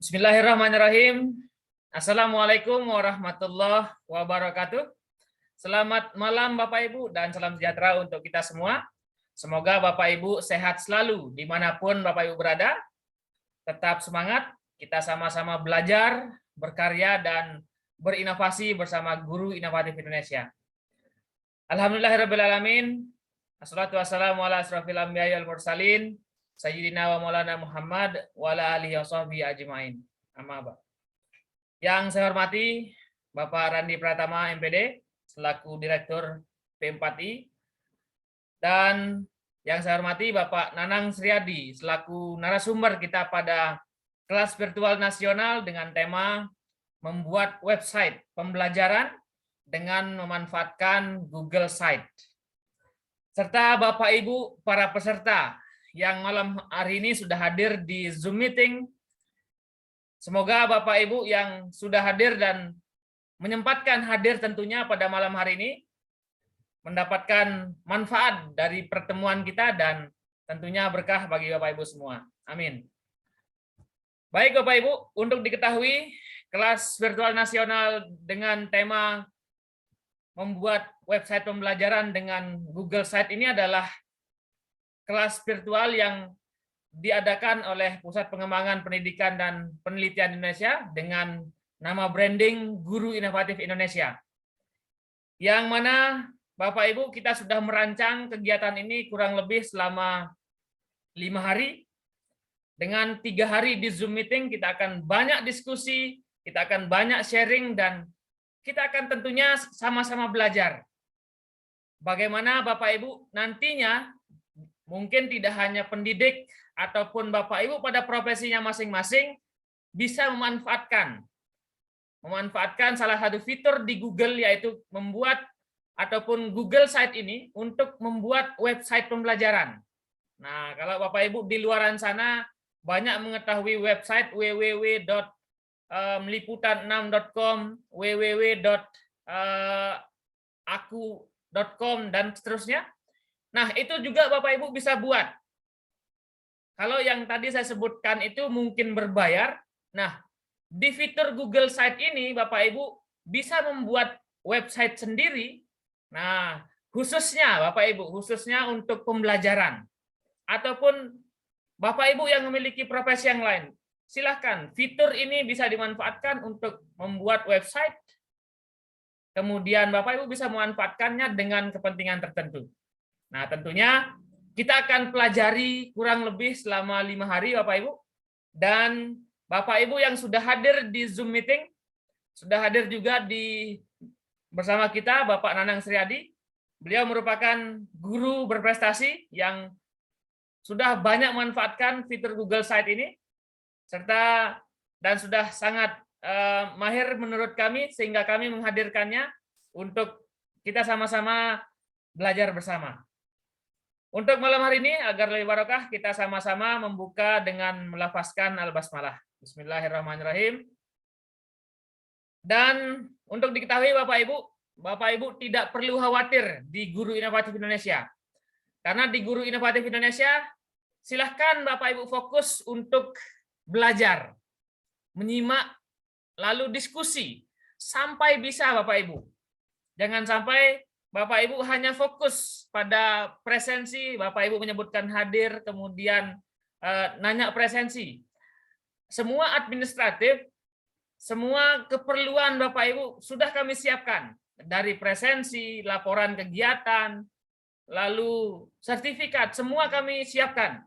Bismillahirrahmanirrahim. Assalamualaikum warahmatullahi wabarakatuh. Selamat malam Bapak Ibu dan salam sejahtera untuk kita semua. Semoga Bapak Ibu sehat selalu dimanapun Bapak Ibu berada. Tetap semangat, kita sama-sama belajar, berkarya, dan berinovasi bersama Guru Inovatif Indonesia. Alhamdulillahirrabbilalamin. Assalatu wassalamu ala asrafil anbiya'i wal mursalin. Sayyidina wa maulana Muhammad wa ala alihi wa sahbihi ajma'in. Amma ba'd. Yang saya hormati Bapak Randi Pratama MPD selaku Direktur P4I, dan yang saya hormati Bapak Nanang Sriadi selaku narasumber kita pada kelas virtual nasional dengan tema membuat website pembelajaran dengan memanfaatkan Google Site. Serta Bapak Ibu para peserta yang malam hari ini sudah hadir di Zoom meeting. Semoga Bapak Ibu yang sudah hadir dan menyempatkan hadir tentunya pada malam hari ini mendapatkan manfaat dari pertemuan kita dan tentunya berkah bagi Bapak Ibu semua. Amin. Baik Bapak Ibu, untuk diketahui kelas virtual nasional dengan tema membuat website pembelajaran dengan Google Site ini adalah kelas virtual yang diadakan oleh Pusat Pengembangan Pendidikan dan Penelitian Indonesia dengan nama branding Guru Inovatif Indonesia. Yang mana Bapak Ibu kita sudah merancang kegiatan ini kurang lebih selama 5 hari. Dengan 3 hari di Zoom meeting kita akan banyak diskusi, kita akan banyak sharing, dan kita akan tentunya sama-sama belajar. Bagaimana Bapak Ibu nantinya mungkin tidak hanya pendidik ataupun Bapak Ibu pada profesinya masing-masing bisa memanfaatkan salah satu fitur di Google, yaitu membuat ataupun Google Site ini untuk membuat website pembelajaran. Nah, kalau Bapak Ibu di luaran sana banyak mengetahui website www.meliputan6.com, www.aku.com, dan seterusnya. Nah, itu juga Bapak Ibu bisa buat. Kalau yang tadi saya sebutkan itu mungkin berbayar. Nah, di fitur Google Site ini Bapak Ibu bisa membuat website sendiri. Nah, khususnya Bapak Ibu, khususnya untuk pembelajaran. Ataupun Bapak Ibu yang memiliki profesi yang lain, silakan. Fitur ini bisa dimanfaatkan untuk membuat website. Kemudian Bapak Ibu bisa memanfaatkannya dengan kepentingan tertentu. Nah, tentunya kita akan pelajari kurang lebih selama 5 hari Bapak Ibu. Dan Bapak Ibu yang sudah hadir di Zoom meeting, sudah hadir juga bersama kita Bapak Nanang Sriadi. Beliau merupakan guru berprestasi yang sudah banyak memanfaatkan fitur Google Site ini, dan sudah sangat mahir menurut kami, sehingga kami menghadirkannya untuk kita sama-sama belajar bersama. Untuk malam hari ini, agar lebih barokah, kita sama-sama membuka dengan melafazkan Al-Basmalah. Bismillahirrahmanirrahim. Dan untuk diketahui Bapak Ibu tidak perlu khawatir di Guru Inovatif Indonesia. Karena di Guru Inovatif Indonesia, silahkan Bapak Ibu fokus untuk belajar, menyimak, lalu diskusi, sampai bisa Bapak Ibu. Jangan sampai Bapak Ibu hanya fokus pada presensi, Bapak Ibu menyebutkan hadir, kemudian nanya presensi. Semua administratif, semua keperluan Bapak Ibu sudah kami siapkan. Dari presensi, laporan kegiatan, lalu sertifikat, semua kami siapkan.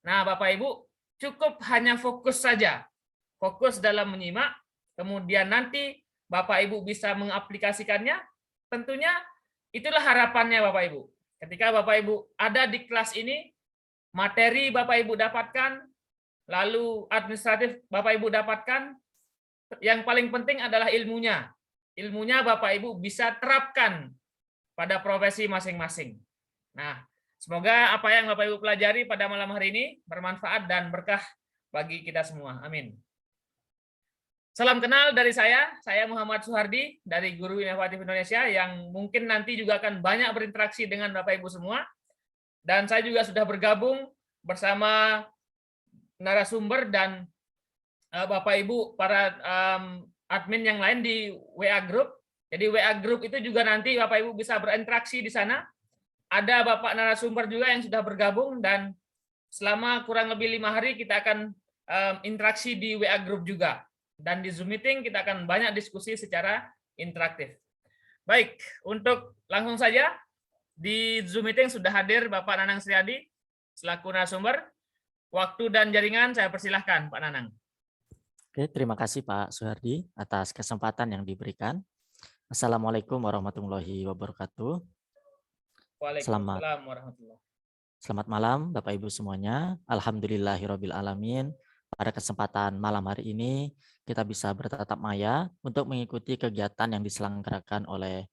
Nah, Bapak Ibu cukup hanya fokus saja. Fokus dalam menyimak, kemudian nanti Bapak Ibu bisa mengaplikasikannya. Tentunya itulah harapannya Bapak Ibu. Ketika Bapak Ibu ada di kelas ini, materi Bapak Ibu dapatkan, lalu administratif Bapak Ibu dapatkan, yang paling penting adalah ilmunya. Ilmunya Bapak Ibu bisa terapkan pada profesi masing-masing. Nah, semoga apa yang Bapak Ibu pelajari pada malam hari ini bermanfaat dan berkah bagi kita semua. Amin. Salam kenal dari saya Muhammad Suhardi dari Guru Inovatif Indonesia yang mungkin nanti juga akan banyak berinteraksi dengan Bapak Ibu semua. Dan saya juga sudah bergabung bersama narasumber dan Bapak Ibu para admin yang lain di WA Group. Jadi WA Group itu juga nanti Bapak Ibu bisa berinteraksi di sana. Ada Bapak narasumber juga yang sudah bergabung dan selama kurang lebih 5 hari kita akan interaksi di WA Group juga. Dan di Zoom Meeting kita akan banyak diskusi secara interaktif. Baik, untuk langsung saja di Zoom Meeting sudah hadir Bapak Nanang Sriadi selaku narasumber. Waktu dan jaringan saya persilahkan Pak Nanang. Oke, terima kasih Pak Suhardi atas kesempatan yang diberikan. Assalamualaikum warahmatullahi wabarakatuh. Waalaikumsalam warahmatullahi wabarakatuh. Selamat malam Bapak Ibu semuanya. Alhamdulillahirabbil alamin. Pada kesempatan malam hari ini kita bisa bertatap maya untuk mengikuti kegiatan yang diselenggarakan oleh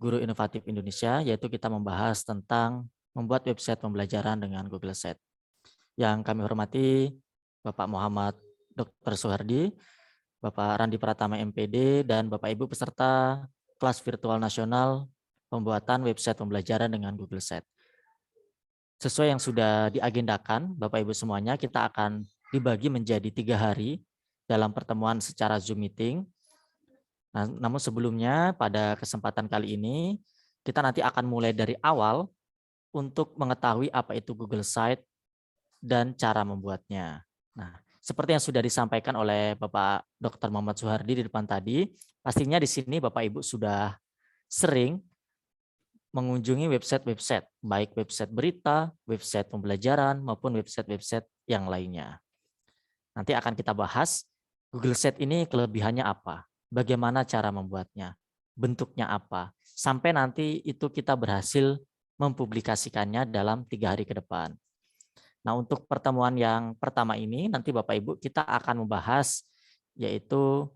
Guru Inovatif Indonesia, yaitu kita membahas tentang membuat website pembelajaran dengan Google Sites. Yang kami hormati Bapak Muhammad Dr. Suhardi, Bapak Randi Pratama MPD, dan Bapak Ibu peserta kelas virtual nasional pembuatan website pembelajaran dengan Google Sites. Sesuai yang sudah diagendakan, Bapak Ibu semuanya, kita akan dibagi menjadi 3 hari dalam pertemuan secara Zoom Meeting. Nah, namun sebelumnya pada kesempatan kali ini, kita nanti akan mulai dari awal untuk mengetahui apa itu Google Sites dan cara membuatnya. Nah, seperti yang sudah disampaikan oleh Bapak Dr. Muhammad Suhardi di depan tadi, pastinya di sini Bapak Ibu sudah sering mengunjungi website-website, baik website berita, website pembelajaran, maupun website-website yang lainnya. Nanti akan kita bahas Google Sites ini kelebihannya apa, bagaimana cara membuatnya, bentuknya apa, sampai nanti itu kita berhasil mempublikasikannya dalam 3 hari ke depan. Nah, untuk pertemuan yang pertama ini, nanti Bapak Ibu kita akan membahas yaitu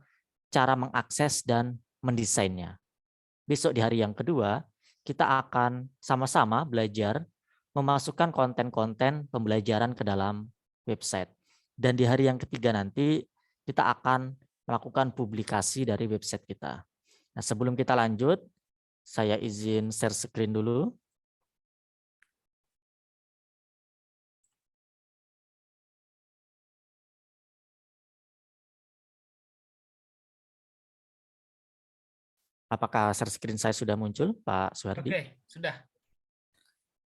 cara mengakses dan mendesainnya. Besok di hari yang kedua, kita akan sama-sama belajar memasukkan konten-konten pembelajaran ke dalam website. Dan di hari yang ketiga nanti, kita akan melakukan publikasi dari website kita. Nah, sebelum kita lanjut, saya izin share screen dulu. Apakah share screen saya sudah muncul, Pak Suhardi? Oke, sudah.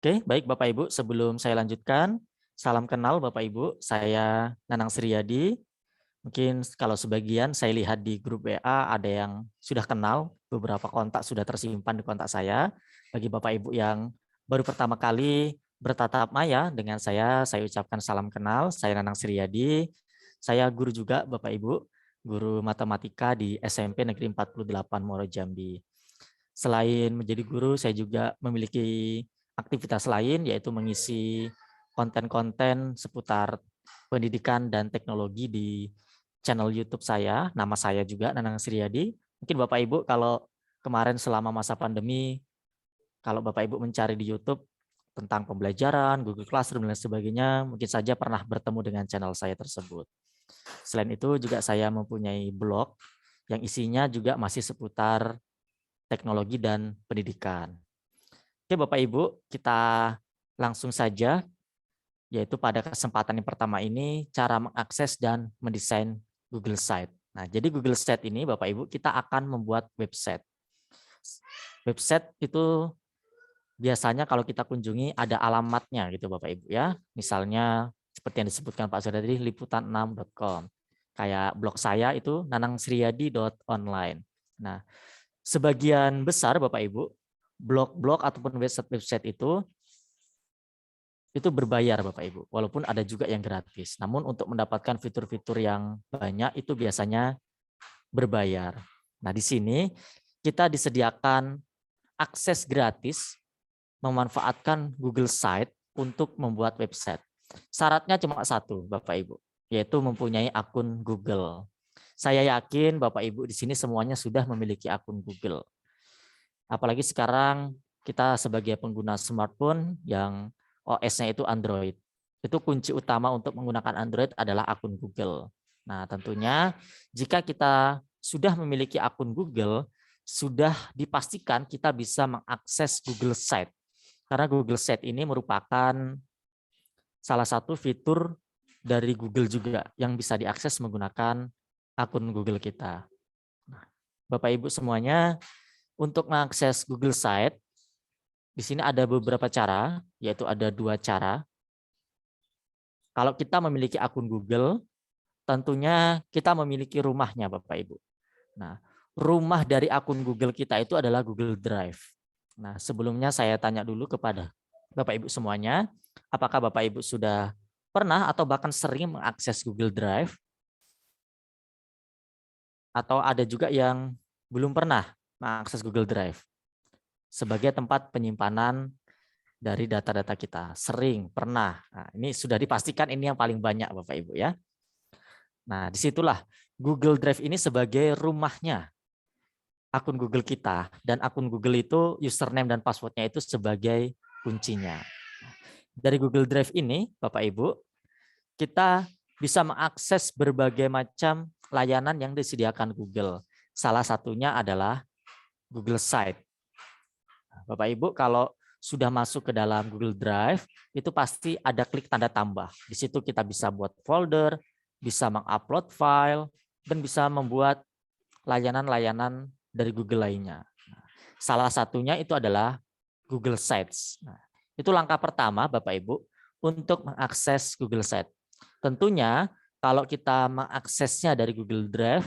Oke, baik Bapak Ibu, sebelum saya lanjutkan, salam kenal Bapak Ibu, saya Nanang Sriadi. Mungkin kalau sebagian saya lihat di grup WA ada yang sudah kenal, beberapa kontak sudah tersimpan di kontak saya. Bagi Bapak Ibu yang baru pertama kali bertatap maya dengan saya ucapkan salam kenal, saya Nanang Sriadi. Saya guru juga Bapak Ibu, guru matematika di SMP Negeri 48 Muaro Jambi. Selain menjadi guru, saya juga memiliki aktivitas lain, yaitu mengisi konten-konten seputar pendidikan dan teknologi di channel YouTube saya. Nama saya juga Nanang Sriadi. Mungkin Bapak Ibu kalau kemarin selama masa pandemi, kalau Bapak Ibu mencari di YouTube tentang pembelajaran, Google Classroom, dan sebagainya, mungkin saja pernah bertemu dengan channel saya tersebut. Selain itu juga saya mempunyai blog yang isinya juga masih seputar teknologi dan pendidikan. Oke Bapak Ibu, kita langsung saja, yaitu pada kesempatan yang pertama ini, cara mengakses dan mendesain Google Sites. Nah, jadi Google Sites ini Bapak Ibu, kita akan membuat website. Website itu biasanya kalau kita kunjungi ada alamatnya gitu Bapak Ibu ya. Misalnya seperti yang disebutkan Pak Surya tadi, liputan6.com. Kayak blog saya itu nanangsriadi.online. Nah, sebagian besar Bapak Ibu, blog-blog ataupun website-website itu berbayar Bapak Ibu, walaupun ada juga yang gratis. Namun untuk mendapatkan fitur-fitur yang banyak itu biasanya berbayar. Nah, di sini kita disediakan akses gratis memanfaatkan Google Sites untuk membuat website. Syaratnya cuma satu Bapak Ibu, yaitu mempunyai akun Google. Saya yakin Bapak Ibu di sini semuanya sudah memiliki akun Google. Apalagi sekarang kita sebagai pengguna smartphone yang OS-nya itu Android. Itu kunci utama untuk menggunakan Android adalah akun Google. Nah, tentunya jika kita sudah memiliki akun Google, sudah dipastikan kita bisa mengakses Google Sites. Karena Google Sites ini merupakan salah satu fitur dari Google juga yang bisa diakses menggunakan akun Google kita. Nah, Bapak Ibu semuanya, untuk mengakses Google Site, di sini ada beberapa cara, yaitu ada 2 cara. Kalau kita memiliki akun Google, tentunya kita memiliki rumahnya Bapak Ibu. Nah, rumah dari akun Google kita itu adalah Google Drive. Nah, sebelumnya saya tanya dulu kepada Bapak Ibu semuanya, apakah Bapak Ibu sudah pernah atau bahkan sering mengakses Google Drive? Atau ada juga yang belum pernah mengakses Google Drive sebagai tempat penyimpanan dari data-data kita? Sering, pernah. Nah, ini sudah dipastikan ini yang paling banyak Bapak Ibu ya. Nah, disitulah Google Drive ini sebagai rumahnya akun Google kita, dan akun Google itu username dan passwordnya itu sebagai kuncinya. Dari Google Drive ini, Bapak Ibu, kita bisa mengakses berbagai macam layanan yang disediakan Google. Salah satunya adalah Google Site. Bapak Ibu, kalau sudah masuk ke dalam Google Drive, itu pasti ada klik tanda tambah. Di situ kita bisa buat folder, bisa mengupload file, dan bisa membuat layanan-layanan dari Google lainnya. Salah satunya itu adalah Google Sites. Nah, itu langkah pertama Bapak Ibu untuk mengakses Google Sites. Tentunya kalau kita mengaksesnya dari Google Drive,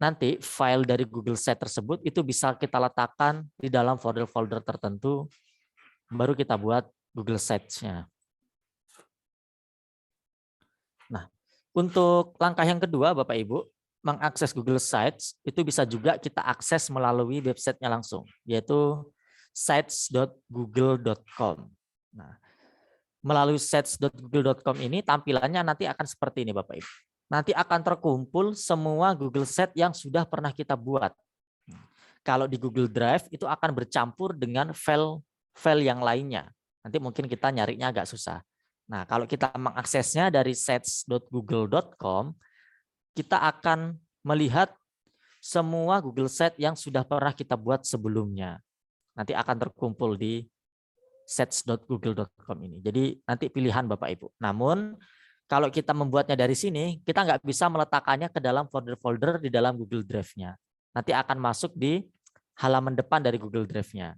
nanti file dari Google Sites tersebut itu bisa kita letakkan di dalam folder-folder tertentu, baru kita buat Google Sites-nya. Nah, untuk langkah yang kedua Bapak Ibu, mengakses Google Sites itu bisa juga kita akses melalui websitenya langsung, yaitu sites.google.com. Nah, melalui sites.google.com ini tampilannya nanti akan seperti ini Bapak Ibu. Nanti akan terkumpul semua Google Sites yang sudah pernah kita buat. Kalau di Google Drive itu akan bercampur dengan file yang lainnya. Nanti mungkin kita nyarinya agak susah. Nah, kalau kita mengaksesnya dari sites.google.com, kita akan melihat semua Google Sites yang sudah pernah kita buat sebelumnya. Nanti akan terkumpul di sites.google.com ini. Jadi nanti pilihan Bapak Ibu. Namun kalau kita membuatnya dari sini, kita nggak bisa meletakkannya ke dalam folder-folder di dalam Google Drive-nya. Nanti akan masuk di halaman depan dari Google Drive-nya.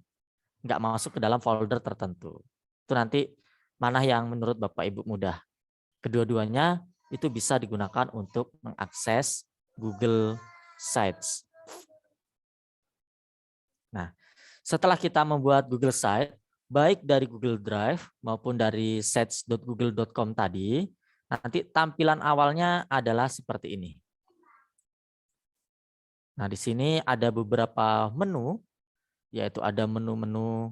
Nggak masuk ke dalam folder tertentu. Itu nanti mana yang menurut Bapak Ibu mudah. Kedua-duanya itu bisa digunakan untuk mengakses Google Sites. Nah, setelah kita membuat Google Sites, baik dari Google Drive maupun dari sites.google.com tadi, nanti tampilan awalnya adalah seperti ini. Nah, di sini ada beberapa menu, yaitu ada menu-menu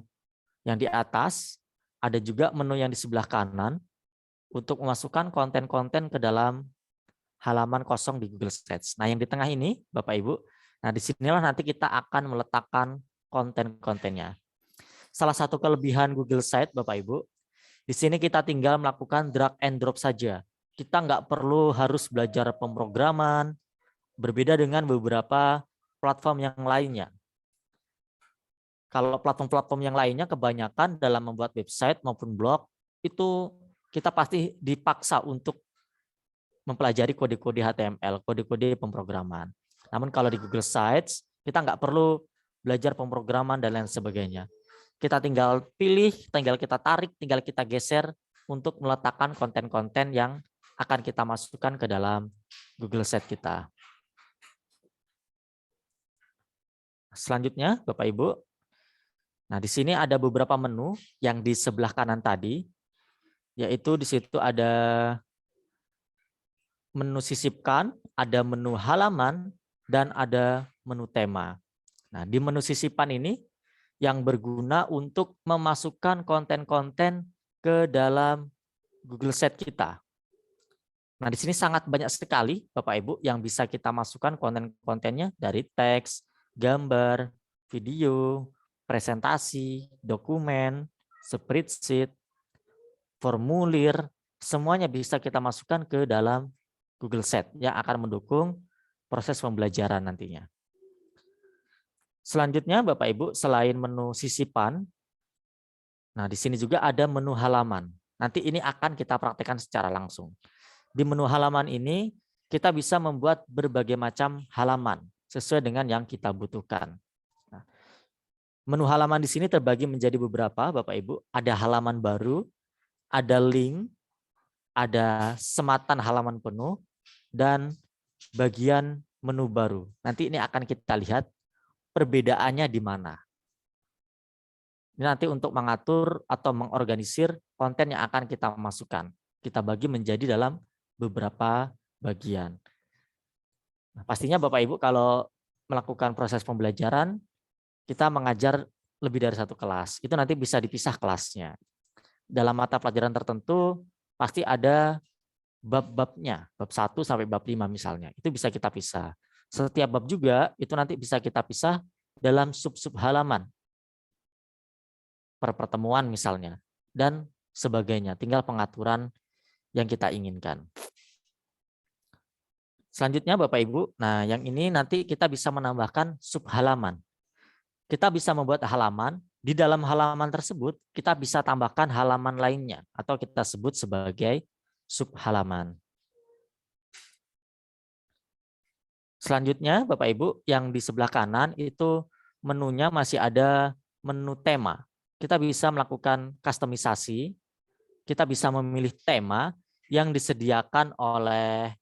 yang di atas, ada juga menu yang di sebelah kanan untuk memasukkan konten-konten ke dalam halaman kosong di Google Sites. Nah, yang di tengah ini, Bapak Ibu, nah disinilah nanti kita akan meletakkan konten-kontennya. Salah satu kelebihan Google Sites, Bapak Ibu, di sini kita tinggal melakukan drag and drop saja. Kita nggak perlu harus belajar pemrograman, berbeda dengan beberapa platform yang lainnya. Kalau platform-platform yang lainnya kebanyakan dalam membuat website maupun blog, itu kita pasti dipaksa untuk mempelajari kode-kode HTML, kode-kode pemrograman. Namun kalau di Google Sites, kita nggak perlu belajar pemrograman dan lain sebagainya. Kita tinggal pilih, tinggal kita tarik, tinggal kita geser untuk meletakkan konten-konten yang akan kita masukkan ke dalam Google Sites kita. Selanjutnya, Bapak Ibu, nah di sini ada beberapa menu yang di sebelah kanan tadi, yaitu di situ ada menu sisipkan, ada menu halaman, dan ada menu tema. Nah, di menu sisipan ini yang berguna untuk memasukkan konten-konten ke dalam Google Sites kita. Nah, di sini sangat banyak sekali Bapak Ibu yang bisa kita masukkan konten-kontennya dari teks, gambar, video, presentasi, dokumen, spreadsheet, formulir, semuanya bisa kita masukkan ke dalam Google Sites yang akan mendukung proses pembelajaran nantinya. Selanjutnya Bapak Ibu, selain menu sisipan, nah di sini juga ada menu halaman. Nanti ini akan kita praktekkan secara langsung. Di menu halaman ini kita bisa membuat berbagai macam halaman sesuai dengan yang kita butuhkan. Nah, menu halaman di sini terbagi menjadi beberapa, Bapak Ibu. Ada halaman baru, ada link, ada sematan halaman penuh, dan bagian menu baru. Nanti ini akan kita lihat perbedaannya di mana. Ini nanti untuk mengatur atau mengorganisir konten yang akan kita masukkan. Kita bagi menjadi dalam beberapa bagian. Nah, pastinya Bapak Ibu kalau melakukan proses pembelajaran, kita mengajar lebih dari satu kelas. Itu nanti bisa dipisah kelasnya. Dalam mata pelajaran tertentu, pasti ada bab-babnya, bab 1 sampai bab 5 misalnya. Itu bisa kita pisah. Setiap bab juga itu nanti bisa kita pisah dalam sub-sub halaman. Per pertemuan misalnya, dan sebagainya. Tinggal pengaturan yang kita inginkan. Selanjutnya Bapak Ibu, nah yang ini nanti kita bisa menambahkan sub halaman. Kita bisa membuat halaman, di dalam halaman tersebut kita bisa tambahkan halaman lainnya, atau kita sebut sebagai sub halaman. Selanjutnya Bapak Ibu, yang di sebelah kanan itu menunya masih ada menu tema. Kita bisa melakukan kustomisasi, kita bisa memilih tema yang disediakan oleh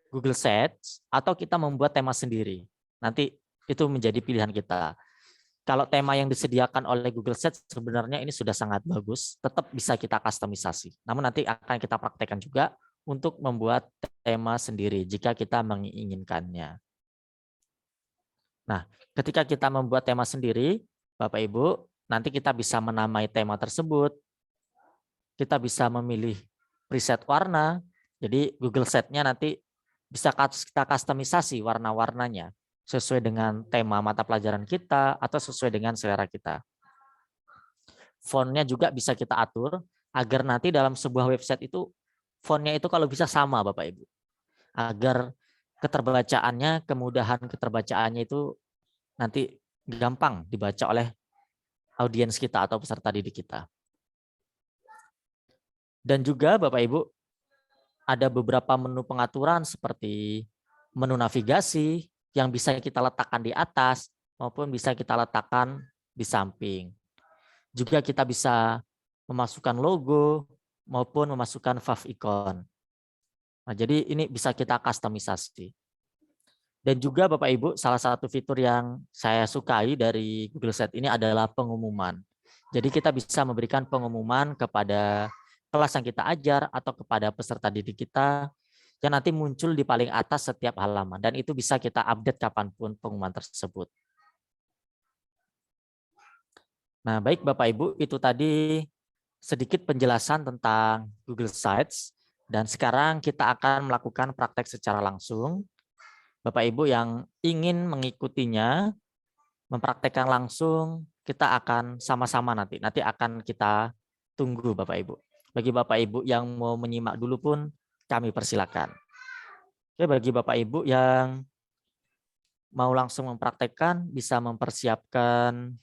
Google Sheets, atau kita membuat tema sendiri. Nanti itu menjadi pilihan kita. Kalau tema yang disediakan oleh Google Sheets sebenarnya ini sudah sangat bagus, tetap bisa kita kustomisasi. Namun nanti akan kita praktekkan juga untuk membuat tema sendiri jika kita menginginkannya. Nah, ketika kita membuat tema sendiri, Bapak Ibu, nanti kita bisa menamai tema tersebut. Kita bisa memilih preset warna. Jadi Google Sheets-nya nanti bisa kita kustomisasi warna-warnanya sesuai dengan tema mata pelajaran kita atau sesuai dengan selera kita. Fontnya juga bisa kita atur agar nanti dalam sebuah website itu fontnya itu kalau bisa sama Bapak Ibu. Agar keterbacaannya, kemudahan keterbacaannya itu nanti gampang dibaca oleh audiens kita atau peserta didik kita. Dan juga Bapak Ibu, ada beberapa menu pengaturan seperti menu navigasi yang bisa kita letakkan di atas maupun bisa kita letakkan di samping. Juga kita bisa memasukkan logo maupun memasukkan favicon. Nah, jadi ini bisa kita kustomisasi. Dan juga Bapak Ibu, salah satu fitur yang saya sukai dari Google Sheets ini adalah pengumuman. Jadi kita bisa memberikan pengumuman kepada kelas yang kita ajar atau kepada peserta didik kita yang nanti muncul di paling atas setiap halaman. Dan itu bisa kita update kapanpun pengumuman tersebut. Nah, baik Bapak Ibu, itu tadi sedikit penjelasan tentang Google Sheets. Dan sekarang kita akan melakukan praktek secara langsung. Bapak Ibu yang ingin mengikutinya, mempraktekkan langsung, kita akan sama-sama nanti akan kita tunggu Bapak Ibu. Bagi Bapak Ibu yang mau menyimak dulu pun kami persilakan. Oke, bagi Bapak Ibu yang mau langsung mempraktekkan bisa mempersiapkan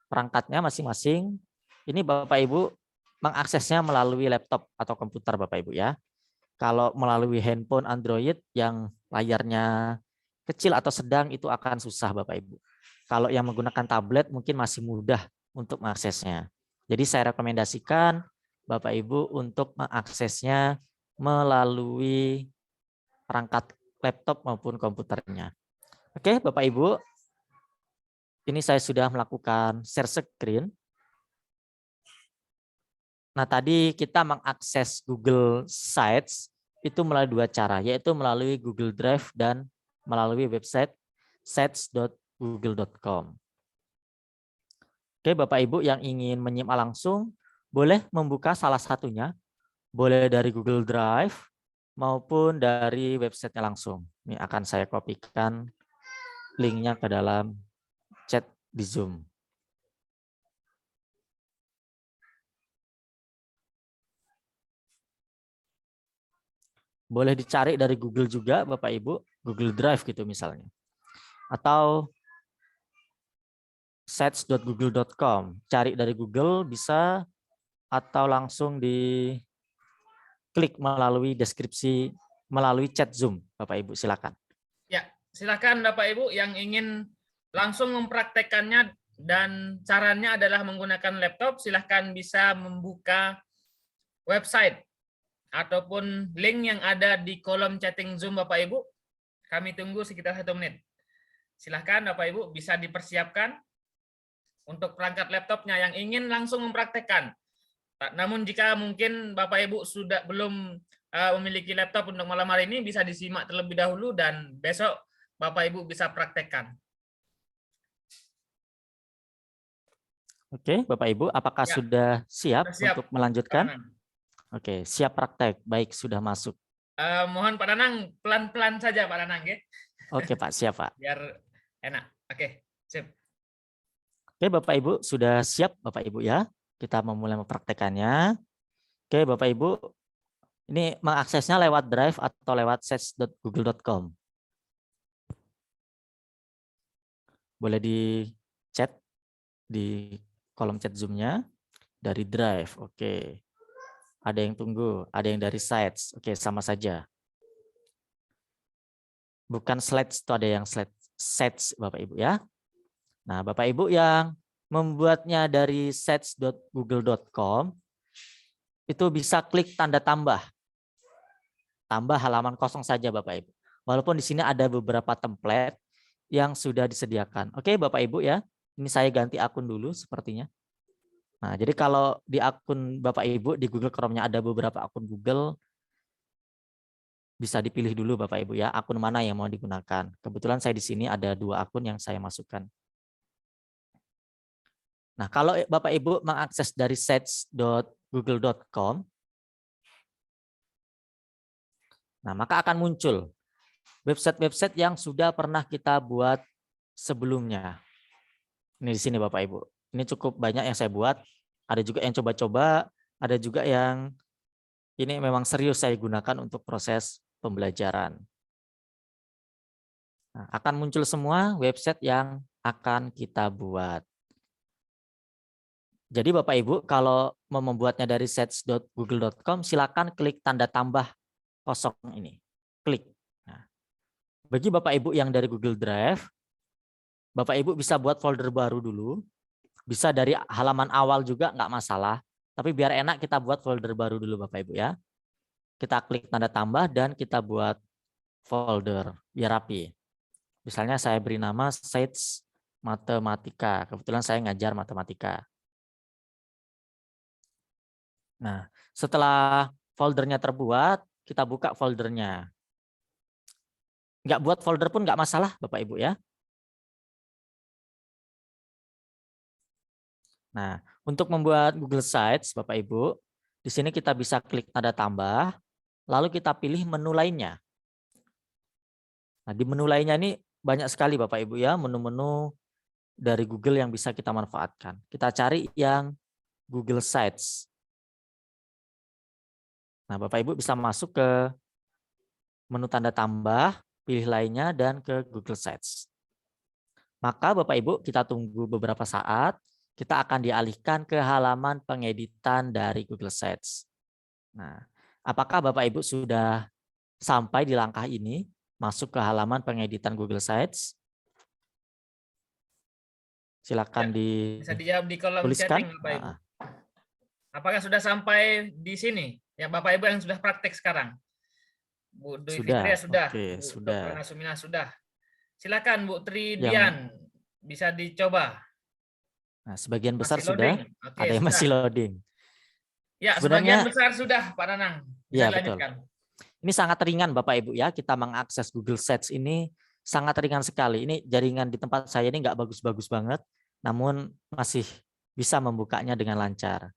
perangkatnya masing-masing. Ini Bapak Ibu mengaksesnya melalui laptop atau komputer Bapak Ibu ya. Kalau melalui handphone Android yang layarnya kecil atau sedang itu akan susah Bapak Ibu. Kalau yang menggunakan tablet mungkin masih mudah untuk mengaksesnya. Jadi saya rekomendasikan Bapak Ibu untuk mengaksesnya melalui perangkat laptop maupun komputernya. Oke Bapak Ibu, ini saya sudah melakukan share screen. Nah, tadi kita mengakses Google Sites itu melalui dua cara, yaitu melalui Google Drive dan melalui website sites.google.com. Oke, Bapak Ibu yang ingin menyimak langsung, boleh membuka salah satunya, boleh dari Google Drive maupun dari websitenya langsung. Ini akan saya kopikan linknya ke dalam chat di Zoom. Boleh dicari dari Google juga Bapak Ibu, Google Drive gitu misalnya. Atau sites.google.com, cari dari Google bisa, atau langsung diklik melalui deskripsi, melalui chat Zoom, Bapak Ibu, silakan. Ya, silakan Bapak Ibu yang ingin langsung mempraktekannya dan caranya adalah menggunakan laptop, silahkan bisa membuka website ataupun link yang ada di kolom chatting Zoom Bapak Ibu. Kami tunggu sekitar 1 menit. Silahkan Bapak Ibu bisa dipersiapkan untuk perangkat laptopnya yang ingin langsung mempraktekkan. Namun jika mungkin Bapak Ibu sudah belum memiliki laptop untuk malam hari ini, bisa disimak terlebih dahulu dan besok Bapak Ibu bisa praktekkan. Oke, Bapak Ibu, apakah Ya, sudah siap siap, untuk melanjutkan? Pak Nanang. Oke, siap praktek. Baik, sudah masuk. Mohon Pak Nanang pelan-pelan saja Pak Nanang, ya. Oke, Pak, siap, Pak. Biar enak. Oke, sip. Oke, Bapak Ibu, sudah siap, Bapak Ibu ya? Kita memulai mempraktekannya. Oke, Bapak Ibu, ini mengaksesnya lewat Drive atau lewat sets.google.com. Boleh di chat di kolom chat Zoom-nya dari Drive. Oke. Ada yang tunggu, ada yang dari Sites. Oke, sama saja. Bukan slides, itu ada yang sets, Bapak Ibu ya. Nah, Bapak Ibu yang membuatnya dari sets.google.com itu bisa klik tanda tambah. Tambah halaman kosong saja Bapak Ibu. Walaupun di sini ada beberapa template yang sudah disediakan. Oke, Bapak Ibu ya. Ini saya ganti akun dulu sepertinya. Nah, jadi kalau di akun Bapak Ibu di Google Chrome-nya ada beberapa akun Google, bisa dipilih dulu Bapak Ibu ya, akun mana yang mau digunakan. Kebetulan saya di sini ada 2 akun yang saya masukkan. Nah, kalau Bapak Ibu mengakses dari sets.google.com, nah maka akan muncul website-website yang sudah pernah kita buat sebelumnya. Ini di sini Bapak Ibu. Ini cukup banyak yang saya buat. Ada juga yang coba-coba, ada juga yang ini memang serius saya gunakan untuk proses pembelajaran. Nah, akan muncul semua website yang akan kita buat. Jadi Bapak Ibu kalau mau membuatnya dari sets.google.com silakan klik tanda tambah kosong ini. Klik. Nah, bagi Bapak Ibu yang dari Google Drive, Bapak Ibu bisa buat folder baru dulu. Bisa dari halaman awal juga nggak masalah. Tapi biar enak kita buat folder baru dulu Bapak Ibu ya. Kita klik tanda tambah dan kita buat folder biar rapi. Misalnya saya beri nama Sites Matematika. Kebetulan saya ngajar matematika. Nah, setelah foldernya terbuat, kita buka foldernya. Nggak buat folder pun nggak masalah Bapak Ibu ya. Nah, untuk membuat Google Sites Bapak Ibu, di sini kita bisa klik tanda tambah, lalu kita pilih menu lainnya. Nah, di menu lainnya ini banyak sekali Bapak Ibu ya, menu-menu dari Google yang bisa kita manfaatkan. Kita cari yang Google Sites. Nah, Bapak Ibu bisa masuk ke menu tanda tambah, pilih lainnya, dan ke Google Sites. Maka Bapak Ibu kita tunggu beberapa saat, kita akan dialihkan ke halaman pengeditan dari Google Sites. Nah, apakah Bapak Ibu sudah sampai di langkah ini, masuk ke halaman pengeditan Google Sites? Silakan Bisa dijawab di kolom dituliskan. chatting Bapak Ibu. Apakah sudah sampai di sini? Ya Bapak Ibu yang sudah praktek sekarang. Bu Dwi Fitria sudah. Oke, Bu sudah. Dr. Nasumina sudah. Silakan Bu Tri Yang Dian bisa dicoba. Nah, sebagian besar Masih sudah, loading. Oke, ada yang sudah. masih loading. Ya, Sebenarnya, sebagian besar sudah Pak Nanang. Bisa ya dilanjutkan. betul. Ini sangat ringan Bapak Ibu ya, kita mengakses Google Sites ini sangat ringan sekali. Ini jaringan di tempat saya ini nggak bagus-bagus banget, namun masih bisa membukanya dengan lancar.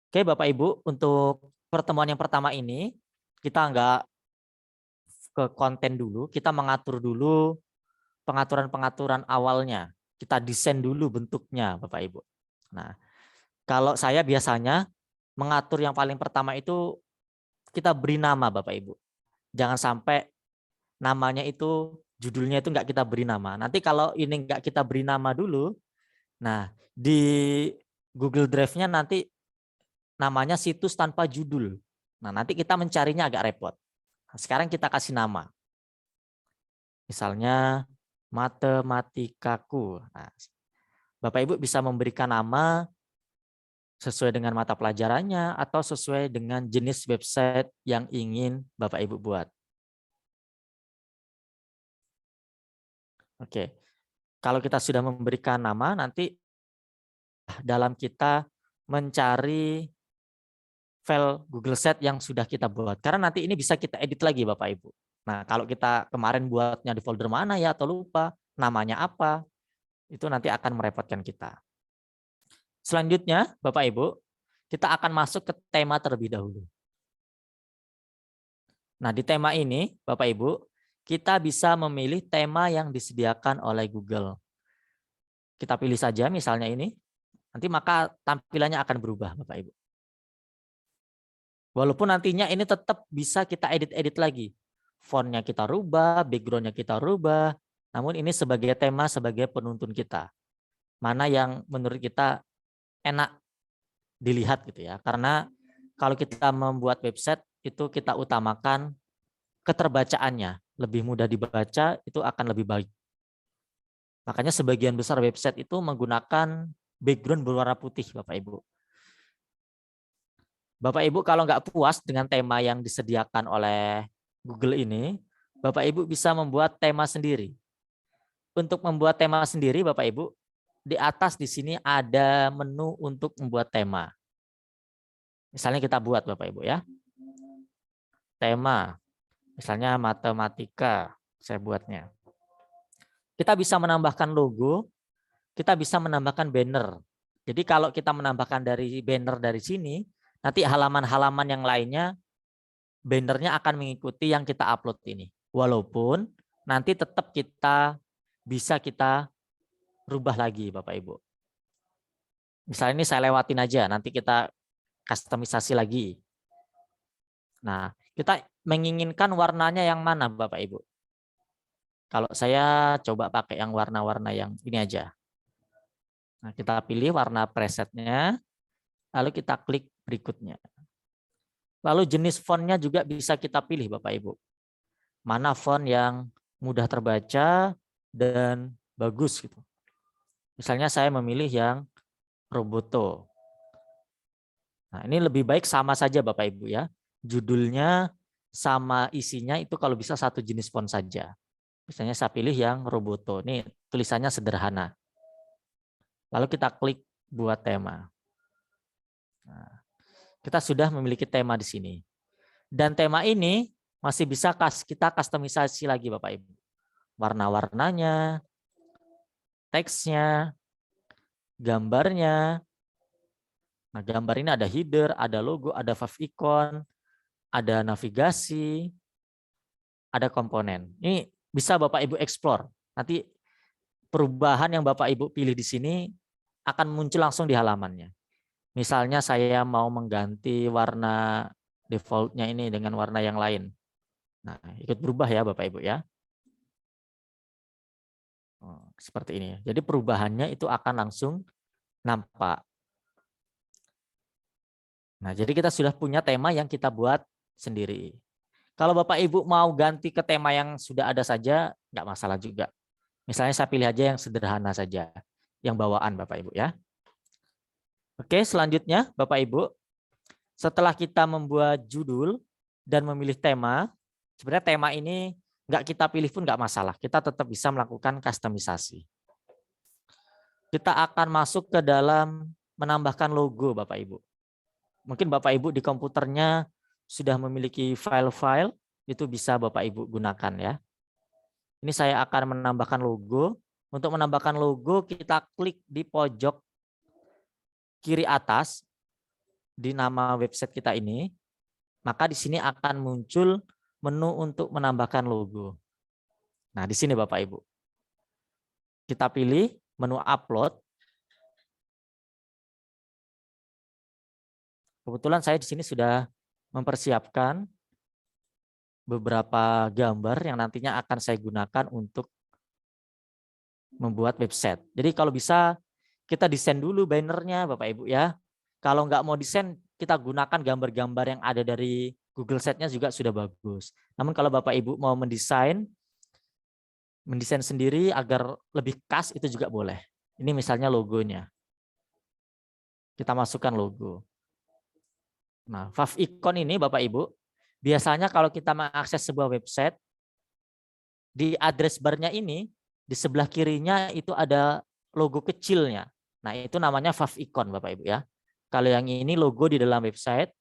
Oke Bapak Ibu, untuk pertemuan yang pertama ini, kita nggak ke konten dulu, kita mengatur dulu pengaturan-pengaturan awalnya. Kita desain dulu bentuknya Bapak Ibu. Nah, kalau saya biasanya mengatur yang paling pertama itu kita beri nama Bapak Ibu. Jangan sampai namanya itu, judulnya itu nggak kita beri nama. Nanti kalau ini nggak kita beri nama dulu, nah di Google Drive-nya nanti namanya situs tanpa judul. Nah, nanti kita mencarinya agak repot. Nah, sekarang kita kasih nama. Misalnya Matematikaku. Nah, Bapak Ibu bisa memberikan nama sesuai dengan mata pelajarannya atau sesuai dengan jenis website yang ingin Bapak Ibu buat. Oke. Kalau kita sudah memberikan nama, nanti dalam kita mencari file Google Sheet yang sudah kita buat. Karena nanti ini bisa kita edit lagi Bapak Ibu. Nah, kalau kita kemarin buatnya di folder mana ya atau lupa, namanya apa, itu nanti akan merepotkan kita. Selanjutnya, Bapak Ibu, kita akan masuk ke tema terlebih dahulu. Nah, di tema ini, Bapak Ibu, kita bisa memilih tema yang disediakan oleh Google. Kita pilih saja misalnya ini, nanti maka tampilannya akan berubah, Bapak Ibu. Walaupun nantinya ini tetap bisa kita edit-edit lagi. Fontnya kita rubah, backgroundnya kita rubah, namun ini sebagai tema, sebagai penuntun kita. Mana yang menurut kita enak dilihat gitu ya. Karena kalau kita membuat website itu kita utamakan keterbacaannya. Lebih mudah dibaca itu akan lebih baik. Makanya sebagian besar website itu menggunakan background berwarna putih Bapak Ibu. Bapak Ibu kalau nggak puas dengan tema yang disediakan oleh Google ini, Bapak Ibu bisa membuat tema sendiri. Untuk membuat tema sendiri Bapak Ibu, di atas di sini ada menu untuk membuat tema. Misalnya kita buat Bapak Ibu ya. Tema, misalnya matematika, saya buatnya. Kita bisa menambahkan logo, kita bisa menambahkan banner. Jadi kalau kita menambahkan dari banner dari sini, nanti halaman-halaman yang lainnya, bannernya akan mengikuti yang kita upload ini. Walaupun nanti tetap kita bisa kita rubah lagi Bapak Ibu. Misalnya ini saya lewatin aja, nanti kita kustomisasi lagi. Nah, kita menginginkan warnanya yang mana Bapak Ibu? Kalau saya coba pakai yang warna-warna yang ini aja. Nah, kita pilih warna presetnya, lalu kita klik berikutnya. Lalu jenis fontnya juga bisa kita pilih Bapak Ibu. Mana font yang mudah terbaca dan bagus gitu. Misalnya saya memilih yang Roboto. Nah, ini lebih baik sama saja Bapak Ibu ya. Judulnya sama isinya itu kalau bisa satu jenis font saja. Misalnya saya pilih yang Roboto. Ini tulisannya sederhana. Lalu kita klik buat tema. Nah, kita sudah memiliki tema di sini. Dan tema ini masih bisa kita kustomisasi lagi Bapak Ibu. Warna-warnanya, teksnya, gambarnya. Nah, gambar ini ada header, ada logo, ada favicon, ada navigasi, ada komponen. Ini bisa Bapak Ibu explore. Nanti perubahan yang Bapak Ibu pilih di sini akan muncul langsung di halamannya. Misalnya saya mau mengganti warna defaultnya ini dengan warna yang lain. Nah, ikut berubah ya Bapak Ibu ya. Seperti ini. Jadi perubahannya itu akan langsung nampak. Nah, jadi kita sudah punya tema yang kita buat sendiri. Kalau Bapak Ibu mau ganti ke tema yang sudah ada saja, nggak masalah juga. Misalnya saya pilih aja yang sederhana saja, yang bawaan Bapak Ibu ya. Oke, selanjutnya Bapak Ibu, setelah kita membuat judul dan memilih tema, sebenarnya tema ini nggak kita pilih pun nggak masalah. Kita tetap bisa melakukan kustomisasi. Kita akan masuk ke dalam menambahkan logo Bapak Ibu. Mungkin Bapak Ibu di komputernya sudah memiliki file-file, itu bisa Bapak Ibu gunakan ya. Ini saya akan menambahkan logo. Untuk menambahkan logo, kita klik di pojok kiri atas di nama website kita ini. Maka di sini akan muncul menu untuk menambahkan logo. Nah, di sini Bapak Ibu. Kita pilih menu upload. Kebetulan saya di sini sudah mempersiapkan beberapa gambar yang nantinya akan saya gunakan untuk membuat website. Jadi kalau bisa kita desain dulu bannernya Bapak Ibu ya. Kalau nggak mau desain kita gunakan gambar-gambar yang ada dari Google Sheet-nya juga sudah bagus. Namun kalau Bapak Ibu mau mendesain sendiri agar lebih khas itu juga boleh. Ini misalnya logonya. Kita masukkan logo. Nah, favicon ini Bapak Ibu, biasanya kalau kita mengakses sebuah website, di address bar-nya ini, di sebelah kirinya itu ada logo kecilnya. Nah, itu namanya favicon Bapak Ibu ya. Kalau yang ini logo di dalam website,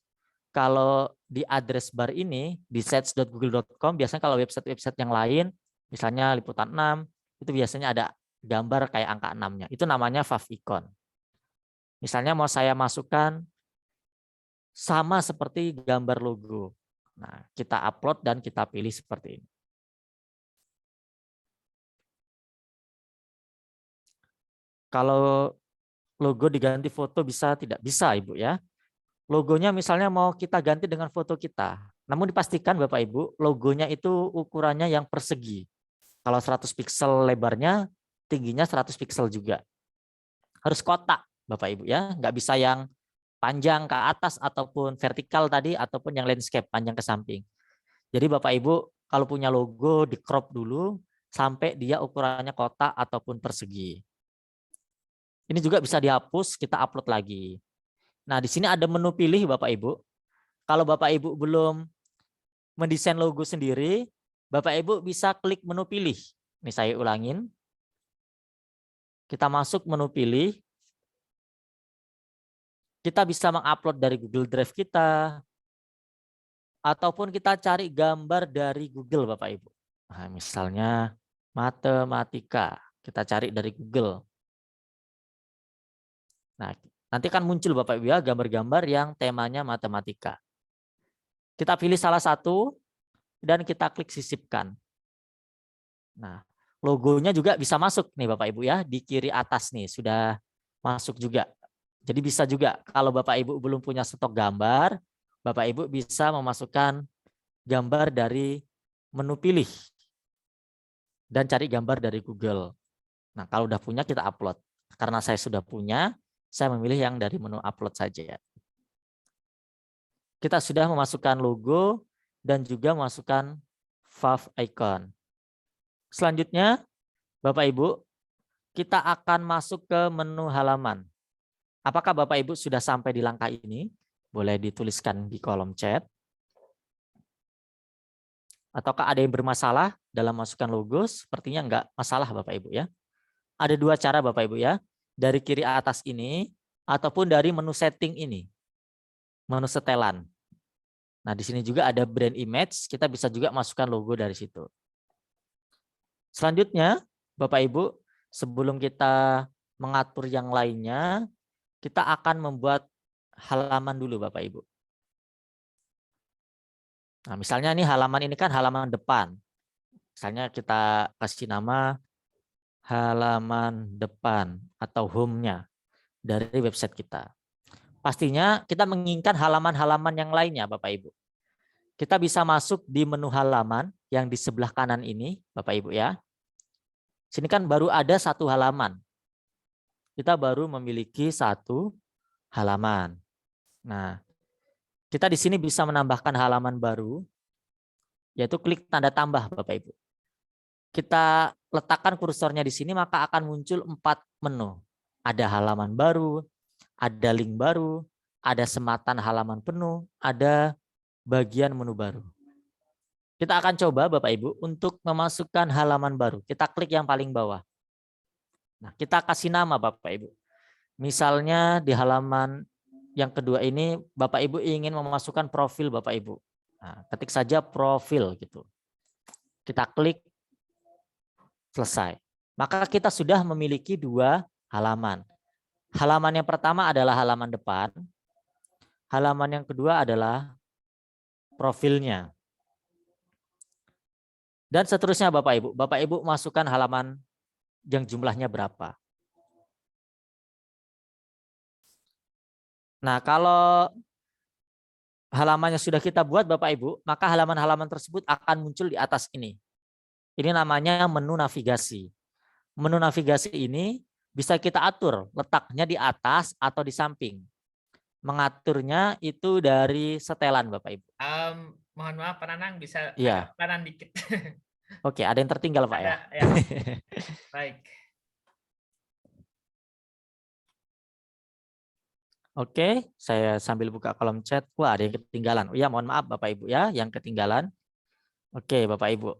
kalau di address bar ini, di sites.google.com, biasanya kalau website-website yang lain, misalnya Liputan 6, itu biasanya ada gambar kayak angka 6-nya. Itu namanya favicon. Misalnya mau saya masukkan sama seperti gambar logo. Nah, kita upload dan kita pilih seperti ini. Kalau logo diganti foto bisa tidak? Bisa Ibu ya. Logonya misalnya mau kita ganti dengan foto kita. Namun dipastikan Bapak Ibu, logonya itu ukurannya yang persegi. Kalau 100 pixel lebarnya, tingginya 100 pixel juga. Harus kotak Bapak Ibu ya, nggak bisa yang panjang ke atas ataupun vertikal tadi ataupun yang landscape panjang ke samping. Jadi Bapak Ibu kalau punya logo di crop dulu sampai dia ukurannya kotak ataupun persegi. Ini juga bisa dihapus, kita upload lagi. Nah, di sini ada menu pilih Bapak Ibu. Kalau Bapak Ibu belum mendesain logo sendiri, Bapak Ibu bisa klik menu pilih. Ini saya ulangin. Kita masuk menu pilih. Kita bisa mengupload dari Google Drive kita, ataupun kita cari gambar dari Google Bapak Ibu. Nah, misalnya matematika, kita cari dari Google. Nah, nanti kan muncul Bapak Ibu ya gambar-gambar yang temanya matematika. Kita pilih salah satu dan kita klik sisipkan. Nah, logonya juga bisa masuk nih Bapak Ibu ya, di kiri atas nih sudah masuk juga. Jadi bisa juga kalau Bapak Ibu belum punya stok gambar, Bapak Ibu bisa memasukkan gambar dari menu pilih dan cari gambar dari Google. Nah, kalau udah punya kita upload. Karena saya sudah punya, saya memilih yang dari menu upload saja. Kita sudah memasukkan logo dan juga memasukkan favicon. Selanjutnya, Bapak Ibu, kita akan masuk ke menu halaman. Apakah Bapak Ibu sudah sampai di langkah ini? Boleh dituliskan di kolom chat. Ataukah ada yang bermasalah dalam masukkan logo? Sepertinya enggak masalah Bapak Ibu ya. Ada dua cara Bapak Ibu ya. Dari kiri atas ini ataupun dari menu setting ini. Menu setelan. Nah, di sini juga ada brand image, kita bisa juga masukkan logo dari situ. Selanjutnya, Bapak Ibu, sebelum kita mengatur yang lainnya, kita akan membuat halaman dulu Bapak Ibu. Nah, misalnya ini halaman ini kan halaman depan. Misalnya kita kasih nama halaman depan atau home-nya dari website kita. Pastinya kita menginginkan halaman-halaman yang lainnya Bapak Ibu. Kita bisa masuk di menu halaman yang di sebelah kanan ini Bapak Ibu ya. Sini kan baru ada satu halaman. Kita baru memiliki satu halaman. Nah, kita di sini bisa menambahkan halaman baru, yaitu klik tanda tambah Bapak Ibu. Kita letakkan kursornya di sini, maka akan muncul 4 menu. Ada halaman baru, ada link baru, ada sematan halaman penuh, ada bagian menu baru. Kita akan coba Bapak Ibu untuk memasukkan halaman baru. Kita klik yang paling bawah. Nah, kita kasih nama Bapak Ibu. Misalnya di halaman yang kedua ini Bapak Ibu ingin memasukkan profil Bapak Ibu. Nah, ketik saja profil gitu. Kita klik selesai. Maka kita sudah memiliki 2 halaman. Halaman yang pertama adalah halaman depan. Halaman yang kedua adalah profilnya. Dan seterusnya Bapak Ibu. Bapak Ibu masukkan halaman yang jumlahnya berapa. Nah, kalau halamannya sudah kita buat Bapak Ibu, maka halaman-halaman tersebut akan muncul di atas ini. Ini namanya menu navigasi. Menu navigasi ini bisa kita atur letaknya di atas atau di samping. mengaturnya itu dari setelan Bapak Ibu. Mohon maaf Pak Nanang, bisa Iya. agak kanan dikit. Oke, ada yang tertinggal Pak ya. Ada ya. Baik. Oke, saya sambil buka kolom chat. Wah, ada yang ketinggalan. Oh ya, mohon maaf Bapak Ibu ya yang ketinggalan. Oke, Bapak Ibu.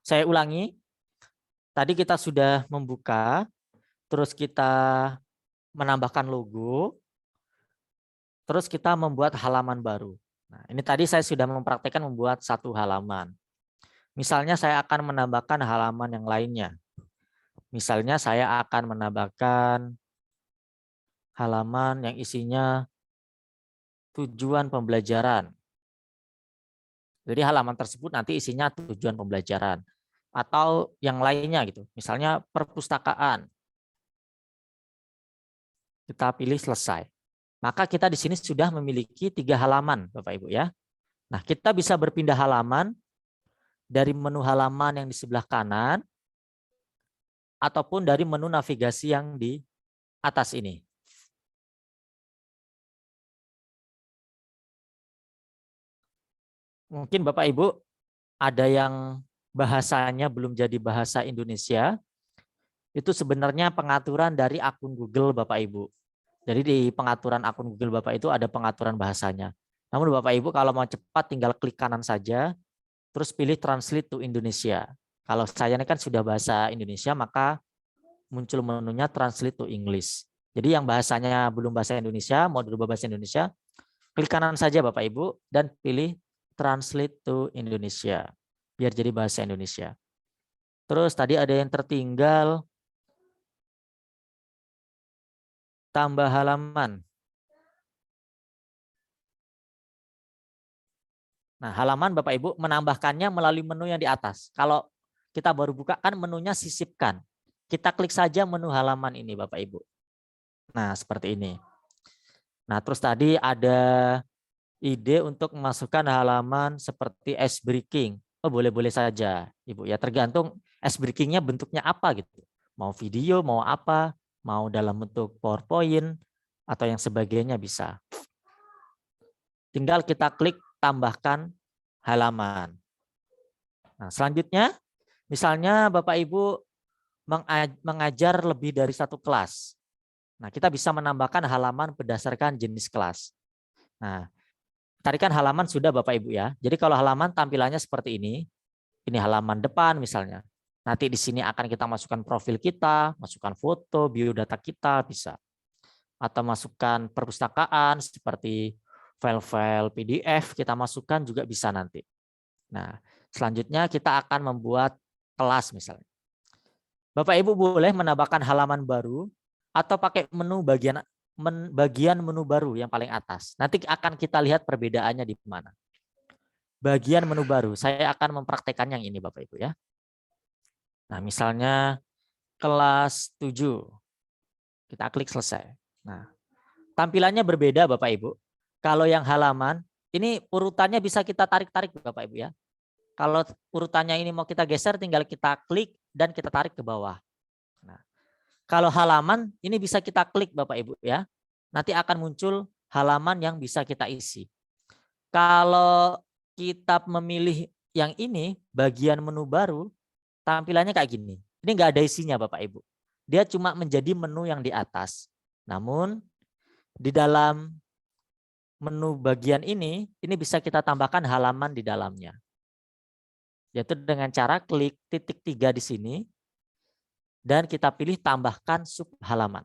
Saya ulangi. Tadi kita sudah membuka, terus kita menambahkan logo, terus kita membuat halaman baru. Nah, ini tadi saya sudah mempraktekkan membuat satu halaman. Misalnya saya akan menambahkan halaman yang lainnya. Misalnya saya akan menambahkan halaman yang isinya tujuan pembelajaran. Jadi halaman tersebut nanti isinya tujuan pembelajaran atau yang lainnya gitu. Misalnya perpustakaan. Kita pilih selesai. Maka kita di sini sudah memiliki 3 halaman Bapak Ibu ya. Nah, kita bisa berpindah halaman dari menu halaman yang di sebelah kanan ataupun dari menu navigasi yang di atas ini. Mungkin Bapak Ibu ada yang bahasanya belum jadi bahasa Indonesia, itu sebenarnya pengaturan dari akun Google Bapak Ibu. Jadi di pengaturan akun Google Bapak itu ada pengaturan bahasanya. Namun Bapak Ibu kalau mau cepat tinggal klik kanan saja, terus pilih Translate to Indonesia. Kalau saya ini kan sudah bahasa Indonesia, maka muncul menunya Translate to English. Jadi yang bahasanya belum bahasa Indonesia, mau berubah bahasa Indonesia, klik kanan saja Bapak Ibu dan pilih Translate to Indonesia. Biar jadi bahasa Indonesia. Terus tadi ada yang tertinggal, tambah halaman. Nah, halaman Bapak Ibu menambahkannya melalui menu yang di atas. Kalau kita baru buka kan menunya sisipkan. Kita klik saja menu halaman ini Bapak Ibu. Nah, seperti ini. Nah, terus tadi ada ide untuk memasukkan halaman seperti ice breaking. Oh, boleh-boleh saja, Ibu. Ya, tergantung ice breaking-nya bentuknya apa gitu. Mau video, mau apa, mau dalam bentuk PowerPoint atau yang sebagainya bisa. Tinggal kita klik tambahkan halaman. Nah, selanjutnya, misalnya Bapak Ibu mengajar lebih dari satu kelas. Nah, kita bisa menambahkan halaman berdasarkan jenis kelas. Nah, tadi kan halaman sudah Bapak Ibu ya. Jadi kalau halaman tampilannya seperti ini halaman depan misalnya. Nanti di sini akan kita masukkan profil kita, masukkan foto, biodata kita bisa. Atau masukkan perpustakaan seperti file-file PDF kita masukkan juga bisa nanti. Nah, selanjutnya kita akan membuat kelas misalnya. Bapak Ibu boleh menambahkan halaman baru atau pakai menu bagian menu baru yang paling atas. Nanti akan kita lihat perbedaannya di mana. Bagian menu baru, saya akan mempraktekkan yang ini Bapak Ibu ya. Nah, misalnya kelas 7. Kita klik selesai. Nah, tampilannya berbeda Bapak Ibu. Kalau yang halaman, ini urutannya bisa kita tarik-tarik Bapak Ibu ya. Kalau urutannya ini mau kita geser, tinggal kita klik dan kita tarik ke bawah. Nah, kalau halaman, ini bisa kita klik Bapak Ibu ya. Nanti akan muncul halaman yang bisa kita isi. Kalau kita memilih yang ini, bagian menu baru, tampilannya kayak gini. Ini nggak ada isinya Bapak Ibu. Dia cuma menjadi menu yang di atas. Namun di dalam menu bagian ini bisa kita tambahkan halaman di dalamnya. Yaitu dengan cara klik titik 3 di sini dan kita pilih tambahkan sub halaman.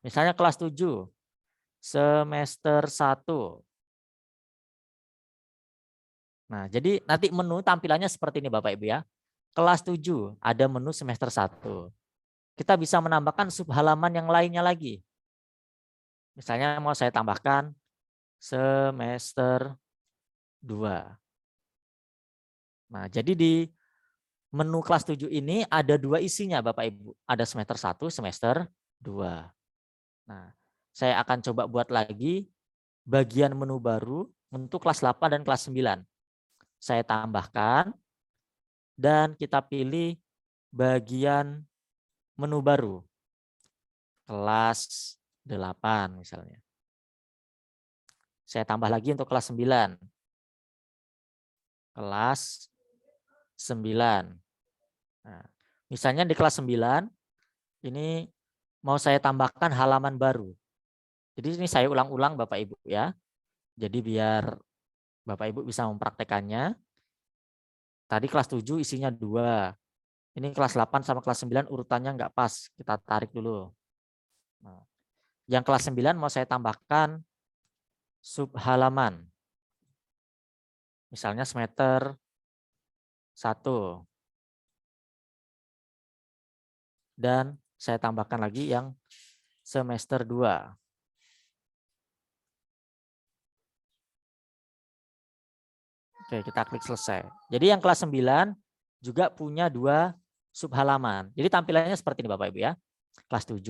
Misalnya kelas 7 semester 1. Nah, jadi nanti menu tampilannya seperti ini Bapak Ibu ya. Kelas 7 ada menu semester 1. Kita bisa menambahkan sub halaman yang lainnya lagi. Misalnya mau saya tambahkan semester 2. Nah, jadi di menu kelas 7 ini ada 2 isinya Bapak Ibu. Ada semester 1, semester 2. Nah, saya akan coba buat lagi bagian menu baru untuk kelas 8 dan kelas 9. Saya tambahkan dan kita pilih bagian menu baru. Kelas 8 misalnya. Saya tambah lagi untuk kelas 9. Kelas 9. Nah, misalnya di kelas 9, ini mau saya tambahkan halaman baru. Jadi ini saya ulang-ulang Bapak Ibu ya. Jadi biar Bapak Ibu bisa mempraktekannya. Tadi kelas 7 isinya 2. Ini kelas 8 sama kelas 9 urutannya nggak pas. Kita tarik dulu. Nah, yang kelas 9 mau saya tambahkan subhalaman. Misalnya semester 1. Dan saya tambahkan lagi yang semester 2. Oke, kita klik selesai. Jadi yang kelas 9 juga punya 2 subhalaman. Jadi tampilannya seperti ini Bapak Ibu ya. Kelas 7.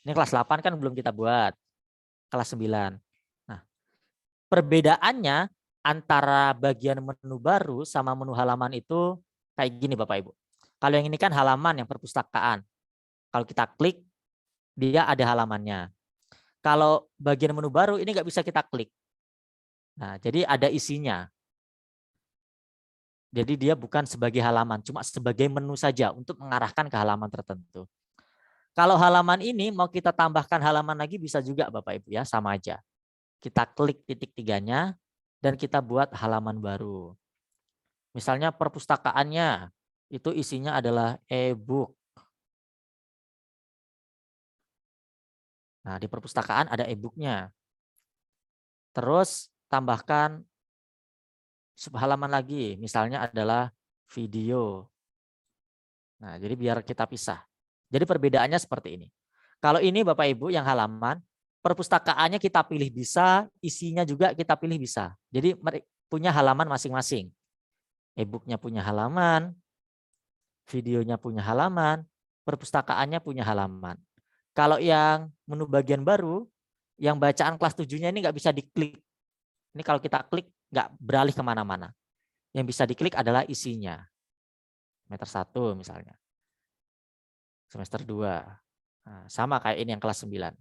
Ini kelas 8 kan belum kita buat. Kelas 9. Nah, perbedaannya antara bagian menu baru sama menu halaman itu kayak gini Bapak Ibu. Kalau yang ini kan halaman yang perpustakaan. Kalau kita klik, dia ada halamannya. Kalau bagian menu baru ini nggak bisa kita klik. Nah, jadi ada isinya. Jadi dia bukan sebagai halaman, cuma sebagai menu saja untuk mengarahkan ke halaman tertentu. Kalau halaman ini mau kita tambahkan halaman lagi bisa juga Bapak Ibu ya, sama aja. Kita klik titik 3-nya dan kita buat halaman baru. Misalnya perpustakaannya itu isinya adalah e-book. Nah, di perpustakaan ada e-booknya. Terus tambahkan subhalaman lagi, misalnya adalah video. Nah, jadi biar kita pisah. Jadi perbedaannya seperti ini. Kalau ini Bapak Ibu yang halaman, perpustakaannya kita pilih bisa, isinya juga kita pilih bisa. Jadi punya halaman masing-masing. E-booknya punya halaman, videonya punya halaman, perpustakaannya punya halaman. Kalau yang menu bagian baru, yang bacaan kelas 7-nya ini nggak bisa diklik. Ini kalau kita klik nggak beralih kemana-mana. Yang bisa diklik adalah isinya. Semester 1 misalnya. Semester 2. Nah, sama kayak ini yang kelas 9.